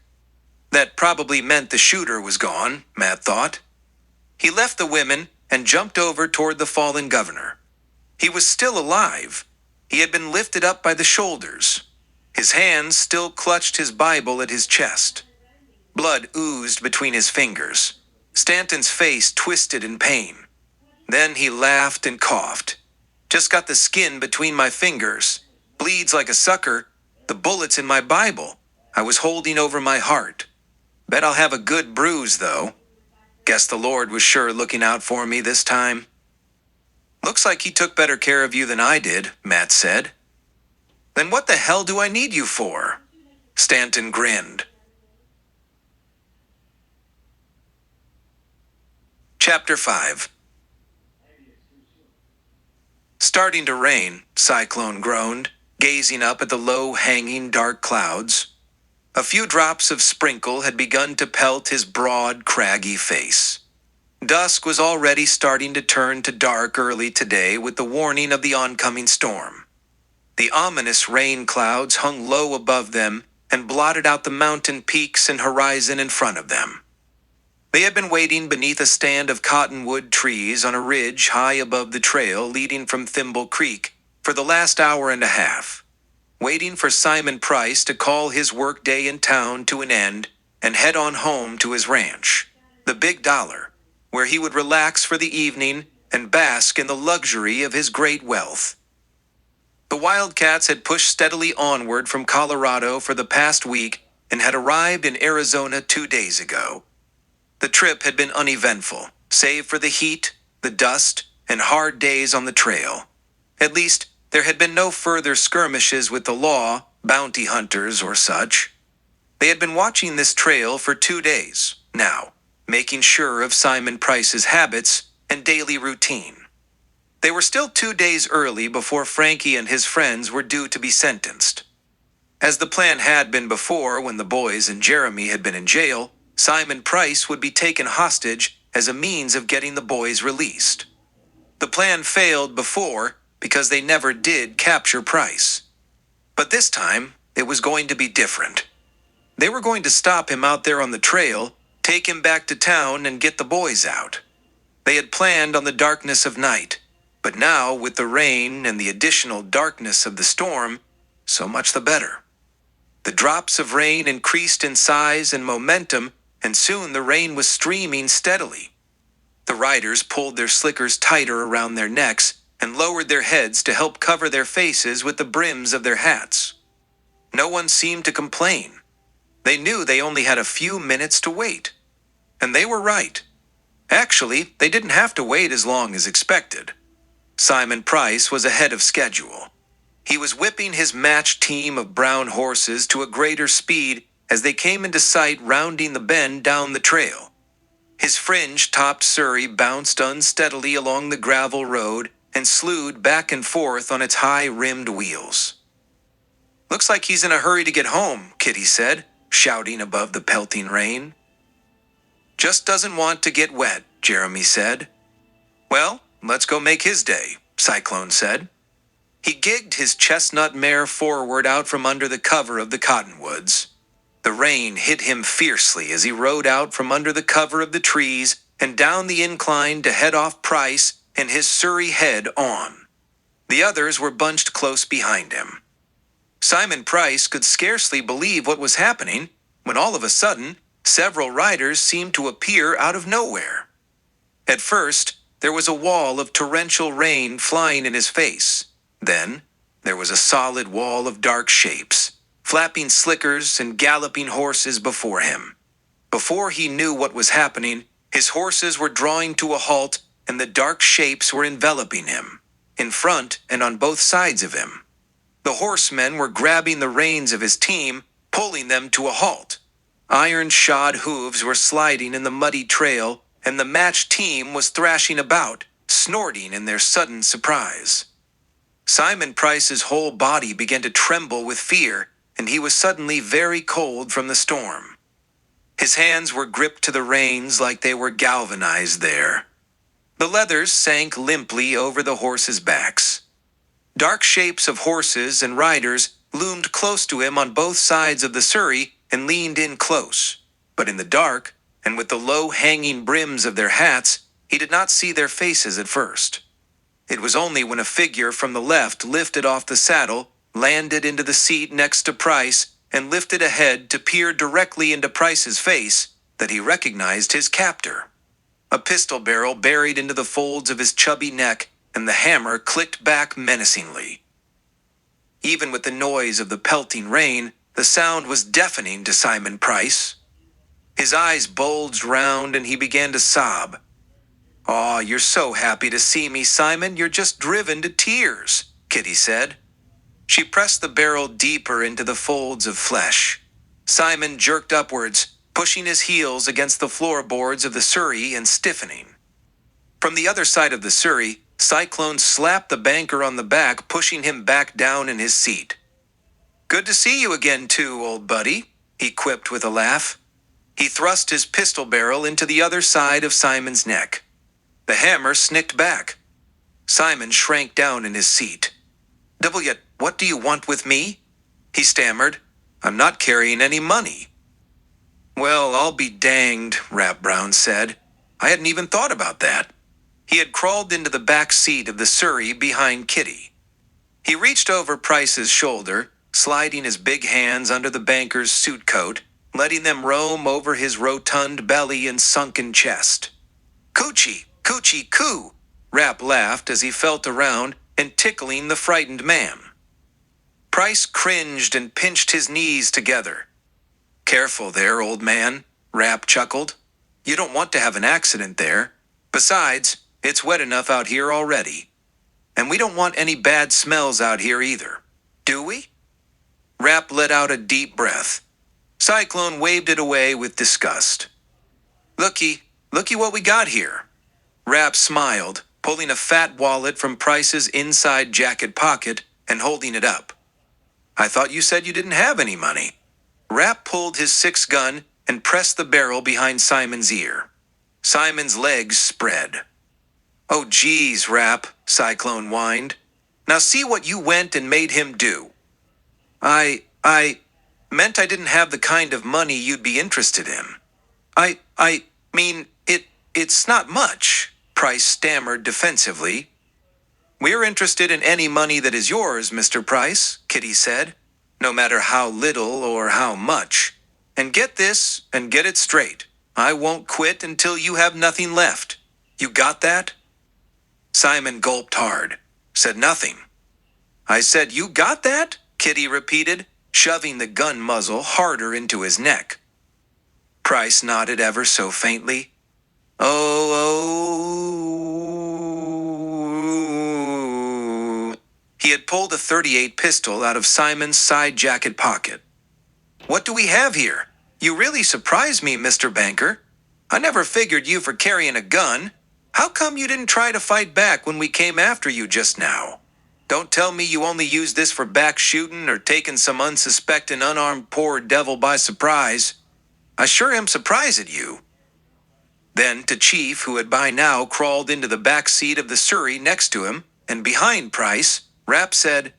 That probably meant the shooter was gone, Matt thought. He left the women and jumped over toward the fallen governor. He was still alive. He had been lifted up by the shoulders. His hands still clutched his Bible at his chest. Blood oozed between his fingers. Stanton's face twisted in pain. Then he laughed and coughed. "Just got the skin between my fingers. Bleeds like a sucker. The bullet's in my Bible. I was holding over my heart. Bet I'll have a good bruise, though. Guess the Lord was sure looking out for me this time." "Looks like he took better care of you than I did," Matt said. "Then what the hell do I need you for?" Stanton grinned. Chapter 5. "Starting to rain," Cyclone groaned, gazing up at the low-hanging dark clouds. A few drops of sprinkle had begun to pelt his broad, craggy face. Dusk was already starting to turn to dark early today with the warning of the oncoming storm. The ominous rain clouds hung low above them and blotted out the mountain peaks and horizon in front of them. They had been waiting beneath a stand of cottonwood trees on a ridge high above the trail leading from Thimble Creek for the last hour and a half, waiting for Simon Price to call his workday in town to an end and head on home to his ranch, the Big Dollar, where he would relax for the evening and bask in the luxury of his great wealth. The Wildcats had pushed steadily onward from Colorado for the past week and had arrived in Arizona 2 days ago. The trip had been uneventful, save for the heat, the dust, and hard days on the trail. At least, there had been no further skirmishes with the law, bounty hunters, or such. They had been watching this trail for 2 days, now, making sure of Simon Price's habits and daily routine. They were still 2 days early before Frankie and his friends were due to be sentenced. As the plan had been before when the boys and Jeremy had been in jail, Simon Price would be taken hostage as a means of getting the boys released. The plan failed before because they never did capture Price. But this time, it was going to be different. They were going to stop him out there on the trail, take him back to town, and get the boys out. They had planned on the darkness of night, but now with the rain and the additional darkness of the storm, so much the better. The drops of rain increased in size and momentum, and soon the rain was streaming steadily. The riders pulled their slickers tighter around their necks and lowered their heads to help cover their faces with the brims of their hats. No one seemed to complain. They knew they only had a few minutes to wait. And they were right. Actually, they didn't have to wait as long as expected. Simon Price was ahead of schedule. He was whipping his matched team of brown horses to a greater speed as they came into sight rounding the bend down the trail. His fringe-topped surrey bounced unsteadily along the gravel road and slewed back and forth on its high-rimmed wheels. "Looks like he's in a hurry to get home," Kitty said, shouting above the pelting rain. "Just doesn't want to get wet," Jeremy said. "Well, let's go make his day," Cyclone said. He gigged his chestnut mare forward out from under the cover of the cottonwoods. The rain hit him fiercely as he rode out from under the cover of the trees and down the incline to head off Price and his surrey head on. The others were bunched close behind him. Simon Price could scarcely believe what was happening when all of a sudden several riders seemed to appear out of nowhere. At first, there was a wall of torrential rain flying in his face. Then, there was a solid wall of dark shapes, flapping slickers and galloping horses before him. Before he knew what was happening, his horses were drawing to a halt and the dark shapes were enveloping him, in front and on both sides of him. The horsemen were grabbing the reins of his team, pulling them to a halt. Iron-shod hooves were sliding in the muddy trail, and the matched team was thrashing about, snorting in their sudden surprise. Simon Price's whole body began to tremble with fear, and he was suddenly very cold from the storm. His hands were gripped to the reins like they were galvanized there. The leathers sank limply over the horses' backs. Dark shapes of horses and riders loomed close to him on both sides of the surrey and leaned in close. But in the dark, and with the low-hanging brims of their hats, he did not see their faces at first. It was only when a figure from the left lifted off the saddle, landed into the seat next to Price, and lifted a head to peer directly into Price's face that he recognized his captor. A pistol barrel buried into the folds of his chubby neck, and the hammer clicked back menacingly. Even with the noise of the pelting rain, the sound was deafening to Simon Price. His eyes bulged round and he began to sob. "Aw, you're so happy to see me, Simon, you're just driven to tears," Kitty said. She pressed the barrel deeper into the folds of flesh. Simon jerked upwards, pushing his heels against the floorboards of the surrey and stiffening. From the other side of the surrey, Cyclone slapped the banker on the back, pushing him back down in his seat. "Good to see you again, too, old buddy," he quipped with a laugh. He thrust his pistol barrel into the other side of Simon's neck. The hammer snicked back. Simon shrank down in his seat. What do you want with me?" he stammered. "I'm not carrying any money." "Well, I'll be danged," Rap Brown said. "I hadn't even thought about that." He had crawled into the back seat of the surrey behind Kitty. He reached over Price's shoulder, sliding his big hands under the banker's suit coat, letting them roam over his rotund belly and sunken chest. "Coochie, coochie, coo!" Rap laughed as he felt around and tickling the frightened man. Price cringed and pinched his knees together. "Careful there, old man," Rap chuckled. "You don't want to have an accident there. Besides, it's wet enough out here already. And we don't want any bad smells out here either. Do we?" Rap let out a deep breath. Cyclone waved it away with disgust. Looky what we got here." Rap smiled, pulling a fat wallet from Price's inside jacket pocket and holding it up. "I thought you said you didn't have any money." Rap pulled his 6-gun and pressed the barrel behind Simon's ear. Simon's legs spread. "Oh geez, Rap," Cyclone whined. "Now see what you went and made him do." I meant I didn't have the kind of money you'd be interested in." I mean, it's not much," Price stammered defensively. "We're interested in any money that is yours, Mr. Price," Kitty said, "no matter how little or how much. And get this, and get it straight. I won't quit until you have nothing left. You got that?" Simon gulped hard, said nothing. "I said, you got that?" Kitty repeated, shoving the gun muzzle harder into his neck. Price nodded ever so faintly. Oh. He had pulled a .38 pistol out of Simon's side jacket pocket. What do we have here? You really surprised me, Mr. Banker. I never figured you for carrying a gun. How come you didn't try to fight back when we came after you just now? Don't tell me you only used this for back shooting or taking some unsuspecting unarmed poor devil by surprise. I sure am surprised at you. Then to Chief, who had by now crawled into the back seat of the Surrey next to him and behind Price, Rapp said,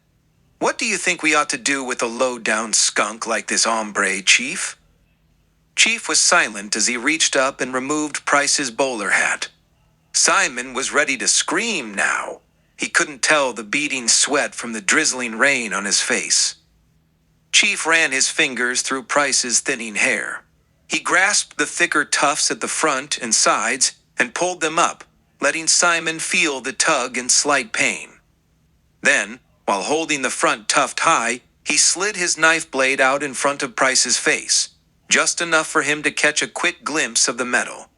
"What do you think we ought to do with a low-down skunk like this hombre, Chief?" Chief was silent as he reached up and removed Price's bowler hat. Simon was ready to scream now. He couldn't tell the beading sweat from the drizzling rain on his face. Chief ran his fingers through Price's thinning hair. He grasped the thicker tufts at the front and sides and pulled them up, letting Simon feel the tug in slight pain. Then, while holding the front tuft high, he slid his knife blade out in front of Price's face, just enough for him to catch a quick glimpse of the metal.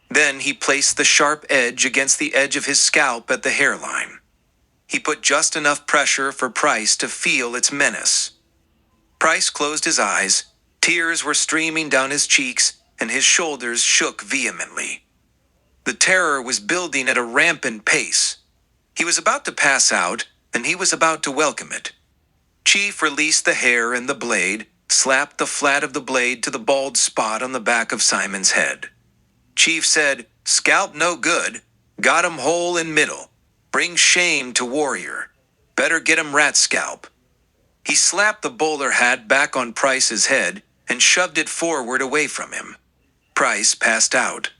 Then he placed the sharp edge against the edge of his scalp at the hairline. He put just enough pressure for Price to feel its menace. Price closed his eyes, tears were streaming down his cheeks, and his shoulders shook vehemently. The terror was building at a rampant pace. He was about to pass out, and he was about to welcome it. Chief released the hair and the blade, slapped the flat of the blade to the bald spot on the back of Simon's head. Chief said, "Scalp no good. Got him whole in middle. Bring shame to warrior. Better get him rat scalp." He slapped the bowler hat back on Price's head and shoved it forward away from him. Price passed out.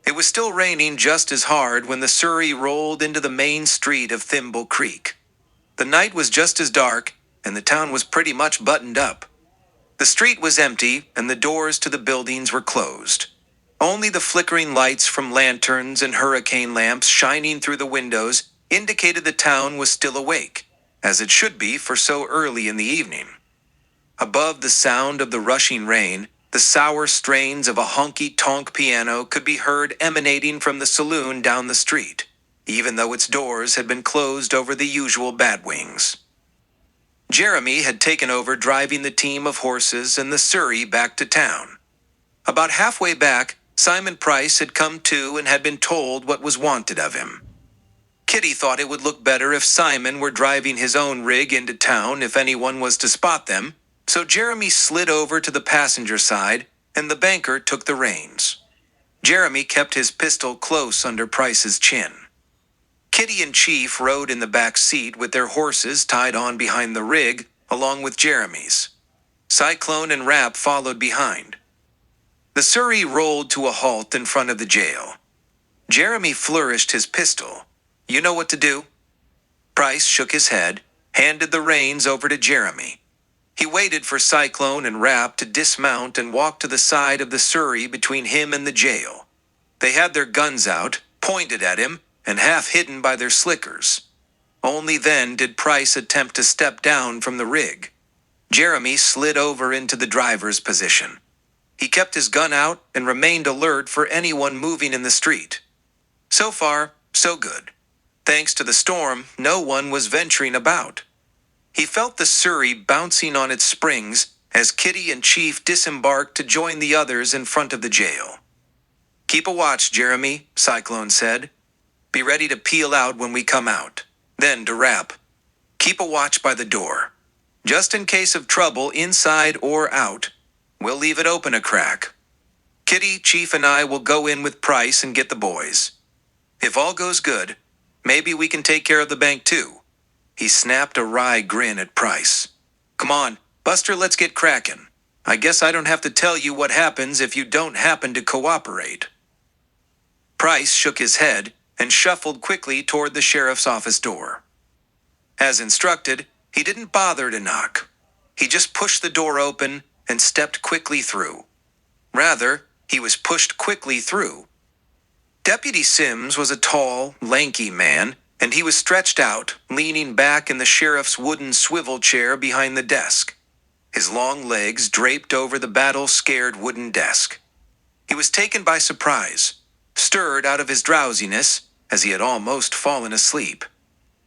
It was still raining just as hard when the Surrey rolled into the main street of Thimble Creek. The night was just as dark, and the town was pretty much buttoned up. The street was empty, and the doors to the buildings were closed. Only the flickering lights from lanterns and hurricane lamps shining through the windows indicated the town was still awake, as it should be for so early in the evening. Above the sound of the rushing rain, the sour strains of a honky-tonk piano could be heard emanating from the saloon down the street, even though its doors had been closed over the usual batwings. Jeremy had taken over driving the team of horses and the Surrey back to town. About halfway back, Simon Price had come to and had been told what was wanted of him. Kitty thought it would look better if Simon were driving his own rig into town if anyone was to spot them, so Jeremy slid over to the passenger side, and the banker took the reins. Jeremy kept his pistol close under Price's chin. Kitty and Chief rode in the back seat with their horses tied on behind the rig, along with Jeremy's. Cyclone and Rapp followed behind. The Surrey rolled to a halt in front of the jail. Jeremy flourished his pistol. "You know what to do?" Price shook his head, handed the reins over to Jeremy. He waited for Cyclone and Rapp to dismount and walk to the side of the Surrey between him and the jail. They had their guns out, pointed at him, and half hidden by their slickers. Only then did Price attempt to step down from the rig. Jeremy slid over into the driver's position. He kept his gun out and remained alert for anyone moving in the street. So far, so good. Thanks to the storm, no one was venturing about. He felt the Surrey bouncing on its springs as Kitty and Chief disembarked to join the others in front of the jail. "Keep a watch, Jeremy," Cyclone said. "Be ready to peel out when we come out." Then to Rapp, "Keep a watch by the door. Just in case of trouble inside or out. We'll leave it open a crack. Kitty, Chief, and I will go in with Price and get the boys. If all goes good, maybe we can take care of the bank too." He snapped a wry grin at Price. "Come on, Buster, let's get cracking. I guess I don't have to tell you what happens if you don't happen to cooperate." Price shook his head and shuffled quickly toward the sheriff's office door. As instructed, he didn't bother to knock. He just pushed the door open and stepped quickly through. Rather, he was pushed quickly through. Deputy Sims was a tall, lanky man, and he was stretched out, leaning back in the sheriff's wooden swivel chair behind the desk, his long legs draped over the battle-scared wooden desk. He was taken by surprise, stirred out of his drowsiness, as he had almost fallen asleep.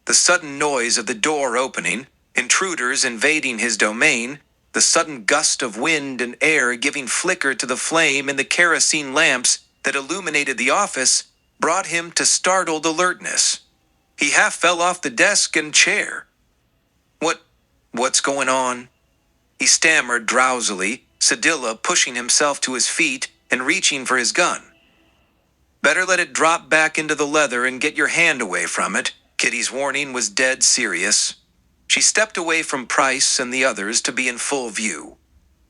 The sudden noise of the door opening, intruders invading his domain, the sudden gust of wind and air giving flicker to the flame in the kerosene lamps that illuminated the office, brought him to startled alertness. He half fell off the desk and chair. What's going on?" he stammered drowsily, Sedilla pushing himself to his feet and reaching for his gun. "Better let it drop back into the leather and get your hand away from it." Kitty's warning was dead serious. She stepped away from Price and the others to be in full view.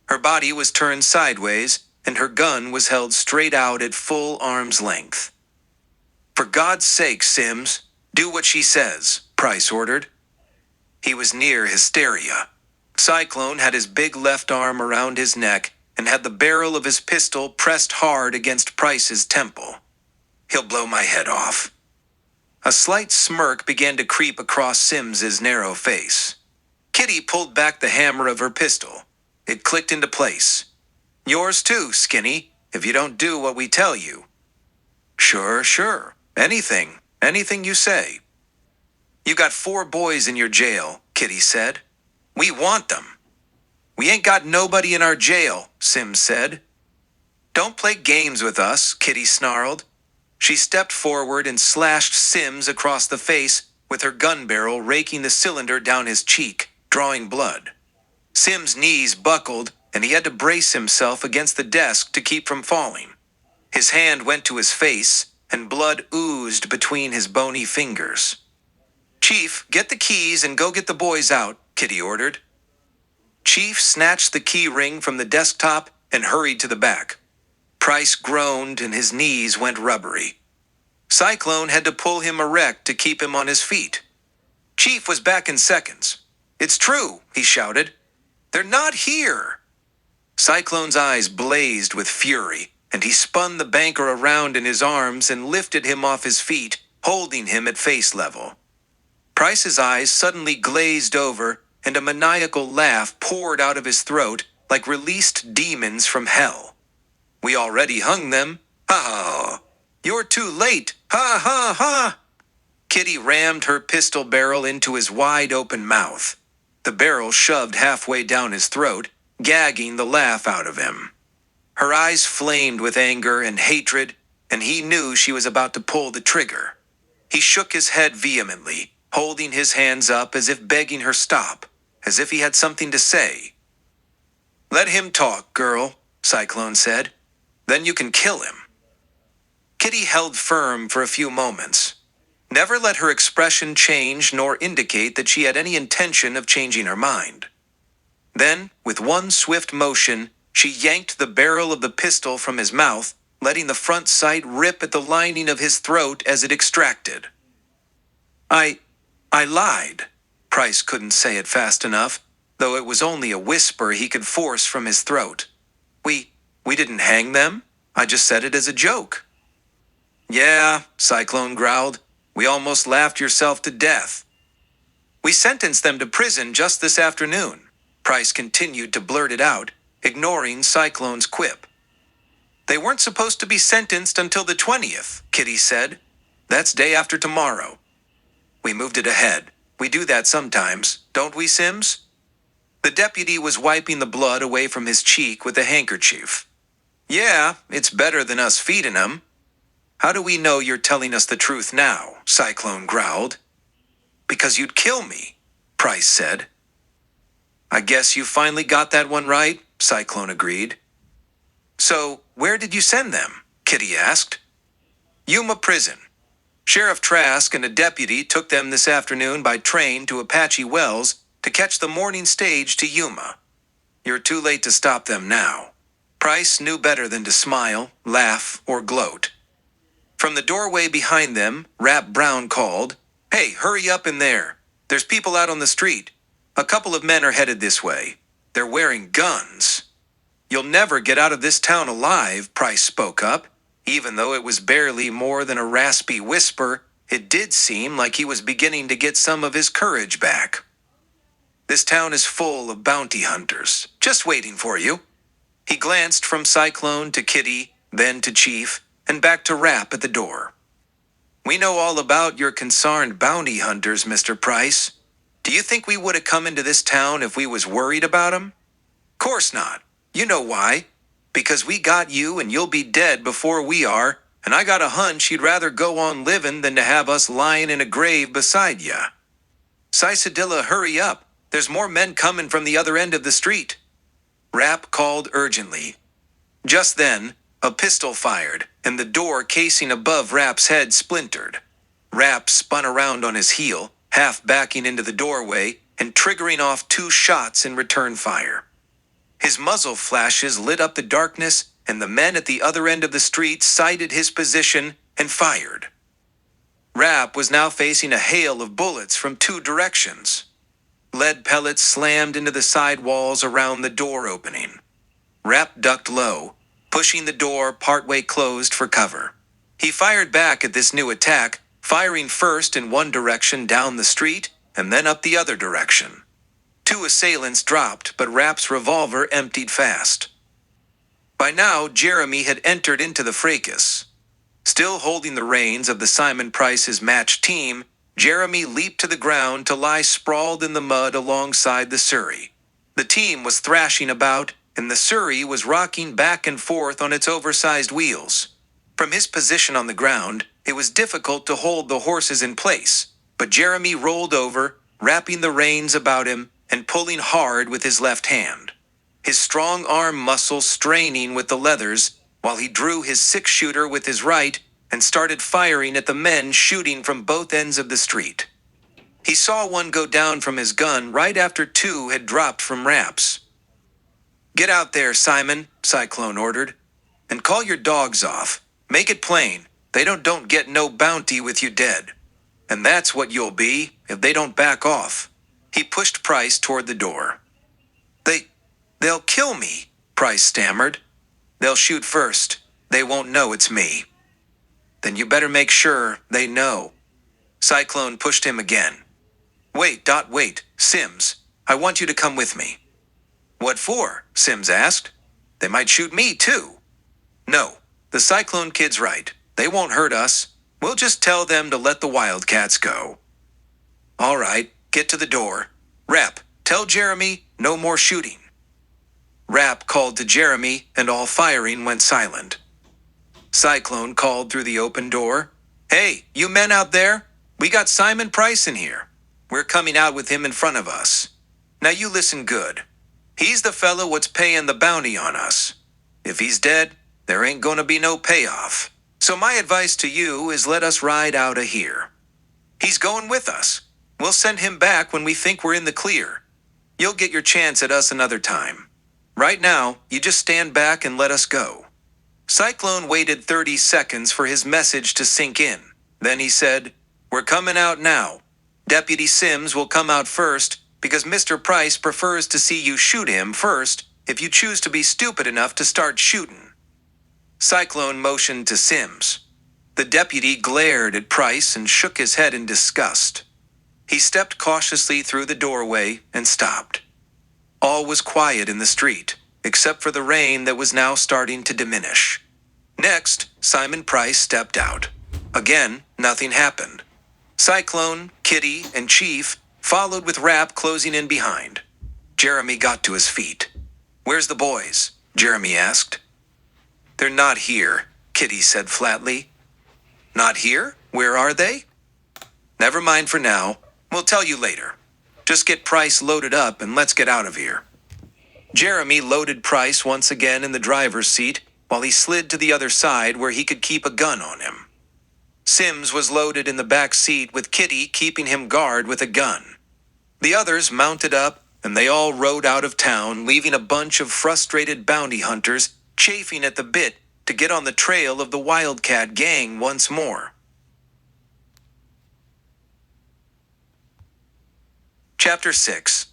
Her body was turned sideways, and her gun was held straight out at full arm's length. "For God's sake, Sims, do what she says," Price ordered. He was near hysteria. Cyclone had his big left arm around his neck and had the barrel of his pistol pressed hard against Price's temple. "He'll blow my head off." A slight smirk began to creep across Sims's narrow face. Kitty pulled back the hammer of her pistol. It clicked into place. "Yours too, Skinny, if you don't do what we tell you." Sure. Anything you say." "You got 4 boys in your jail," Kitty said. "We want them." "We ain't got nobody in our jail," Sims said. "Don't play games with us," Kitty snarled. She stepped forward and slashed Sims across the face with her gun barrel, raking the cylinder down his cheek, drawing blood. Sims' knees buckled, and he had to brace himself against the desk to keep from falling. His hand went to his face, and blood oozed between his bony fingers. "Chief, get the keys and go get the boys out," Kitty ordered. Chief snatched the key ring from the desktop and hurried to the back. Price groaned and his knees went rubbery. Cyclone had to pull him erect to keep him on his feet. Chief was back in seconds. "It's true," he shouted. "They're not here." Cyclone's eyes blazed with fury, and he spun the banker around in his arms and lifted him off his feet, holding him at face level. Price's eyes suddenly glazed over, and a maniacal laugh poured out of his throat like released demons from hell. "We already hung them. Ha ha! You're too late. Ha ha ha!" Kitty rammed her pistol barrel into his wide-open mouth. The barrel shoved halfway down his throat, gagging the laugh out of him. Her eyes flamed with anger and hatred, and he knew she was about to pull the trigger. He shook his head vehemently, holding his hands up as if begging her stop, as if he had something to say. "Let him talk, girl," Cyclone said. "Then you can kill him." Kitty held firm for a few moments. Never let her expression change nor indicate that she had any intention of changing her mind. Then, with one swift motion, she yanked the barrel of the pistol from his mouth, letting the front sight rip at the lining of his throat as it extracted. I lied." Price couldn't say it fast enough, though it was only a whisper he could force from his throat. We didn't hang them. I just said it as a joke." "Yeah," Cyclone growled. "We almost laughed yourself to death." "We sentenced them to prison just this afternoon," Price continued to blurt it out, ignoring Cyclone's quip. "They weren't supposed to be sentenced until the 20th, Kitty said. "That's day after tomorrow." "We moved it ahead. We do that sometimes, don't we, Sims?" The deputy was wiping the blood away from his cheek with a handkerchief. "Yeah, it's better than us feeding him." "How do we know you're telling us the truth now?" Cyclone growled. "Because you'd kill me," Price said. "I guess you finally got that one right," Cyclone agreed. "So, where did you send them?" Kitty asked. "Yuma Prison. Sheriff Trask and a deputy took them this afternoon by train to Apache Wells to catch the morning stage to Yuma. You're too late to stop them now." Price knew better than to smile, laugh, or gloat. From the doorway behind them, Rap Brown called, "Hey, hurry up in there. There's people out on the street. A couple of men are headed this way. They're wearing guns." "You'll never get out of this town alive," Price spoke up, even though it was barely more than a raspy whisper, it did seem like he was beginning to get some of his courage back. This town is full of bounty hunters, just waiting for you. He glanced from Cyclone to Kitty, then to Chief, and back to Rap at the door. We know all about your concerned bounty hunters, Mr. Price. Do you think we would have come into this town if we was worried about 'em? Course not. You know why. Because we got you and you'll be dead before we are, and I got a hunch you'd rather go on living than to have us lying in a grave beside ya. Cisadilla, hurry up. There's more men coming from the other end of the street. Rap called urgently. Just then, a pistol fired, and the door casing above Rap's head splintered. Rap spun around on his heel, half backing into the doorway, and triggering off 2 shots in return fire. His muzzle flashes lit up the darkness, and the men at the other end of the street sighted his position and fired. Rap was now facing a hail of bullets from 2 directions. Lead pellets slammed into the side walls around the door opening. Rap ducked low, pushing the door partway closed for cover. He fired back at this new attack, firing first in one direction down the street and then up the other direction. 2 assailants dropped, but Rap's revolver emptied fast. By now, Jeremy had entered into the fracas. Still holding the reins of the Simon Price's match team, Jeremy leaped to the ground to lie sprawled in the mud alongside the Surrey. The team was thrashing about, and the Surrey was rocking back and forth on its oversized wheels. From his position on the ground, it was difficult to hold the horses in place, but Jeremy rolled over, wrapping the reins about him and pulling hard with his left hand. His strong arm muscles straining with the leathers, while he drew his 6-shooter with his right and started firing at the men shooting from both ends of the street. He saw one go down from his gun right after 2 had dropped from Rap's. Get out there, Simon, Cyclone ordered, and call your dogs off. Make it plain, they don't get no bounty with you dead. And that's what you'll be, if they don't back off. He pushed Price toward the door. They'll kill me, Price stammered. They'll shoot first. They won't know it's me. Then you better make sure they know. Cyclone pushed him again. Wait, Sims, I want you to come with me. What for? Sims asked. They might shoot me too. No, the Cyclone kid's right. They won't hurt us. We'll just tell them to let the Wildcats go. All right, get to the door. Rap, tell Jeremy no more shooting. Rap called to Jeremy, and all firing went silent. Cyclone called through the open door. Hey, you men out there? We got Simon Price in here. We're coming out with him in front of us. Now you listen good. He's the fellow what's paying the bounty on us. If he's dead, there ain't gonna be no payoff. So my advice to you is let us ride out of here. He's going with us. We'll send him back when we think we're in the clear. You'll get your chance at us another time. Right now, you just stand back and let us go. Cyclone waited 30 seconds for his message to sink in. Then he said, We're coming out now. Deputy Sims will come out first because Mr. Price prefers to see you shoot him first if you choose to be stupid enough to start shooting. Cyclone motioned to Sims. The deputy glared at Price and shook his head in disgust. He stepped cautiously through the doorway and stopped. All was quiet in the street, except for the rain that was now starting to diminish. Next, Simon Price stepped out. Again, nothing happened. Cyclone, Kitty, and Chief followed with Rap closing in behind. Jeremy got to his feet. Where's the boys? Jeremy asked. They're not here, Kitty said flatly. Not here? Where are they? Never mind for now. We'll tell you later. Just get Price loaded up and let's get out of here. Jeremy loaded Price once again in the driver's seat while he slid to the other side where he could keep a gun on him. Sims was loaded in the back seat with Kitty keeping him guard with a gun. The others mounted up and they all rode out of town, leaving a bunch of frustrated bounty hunters chafing at the bit to get on the trail of the Wildcat gang once more. Chapter 6.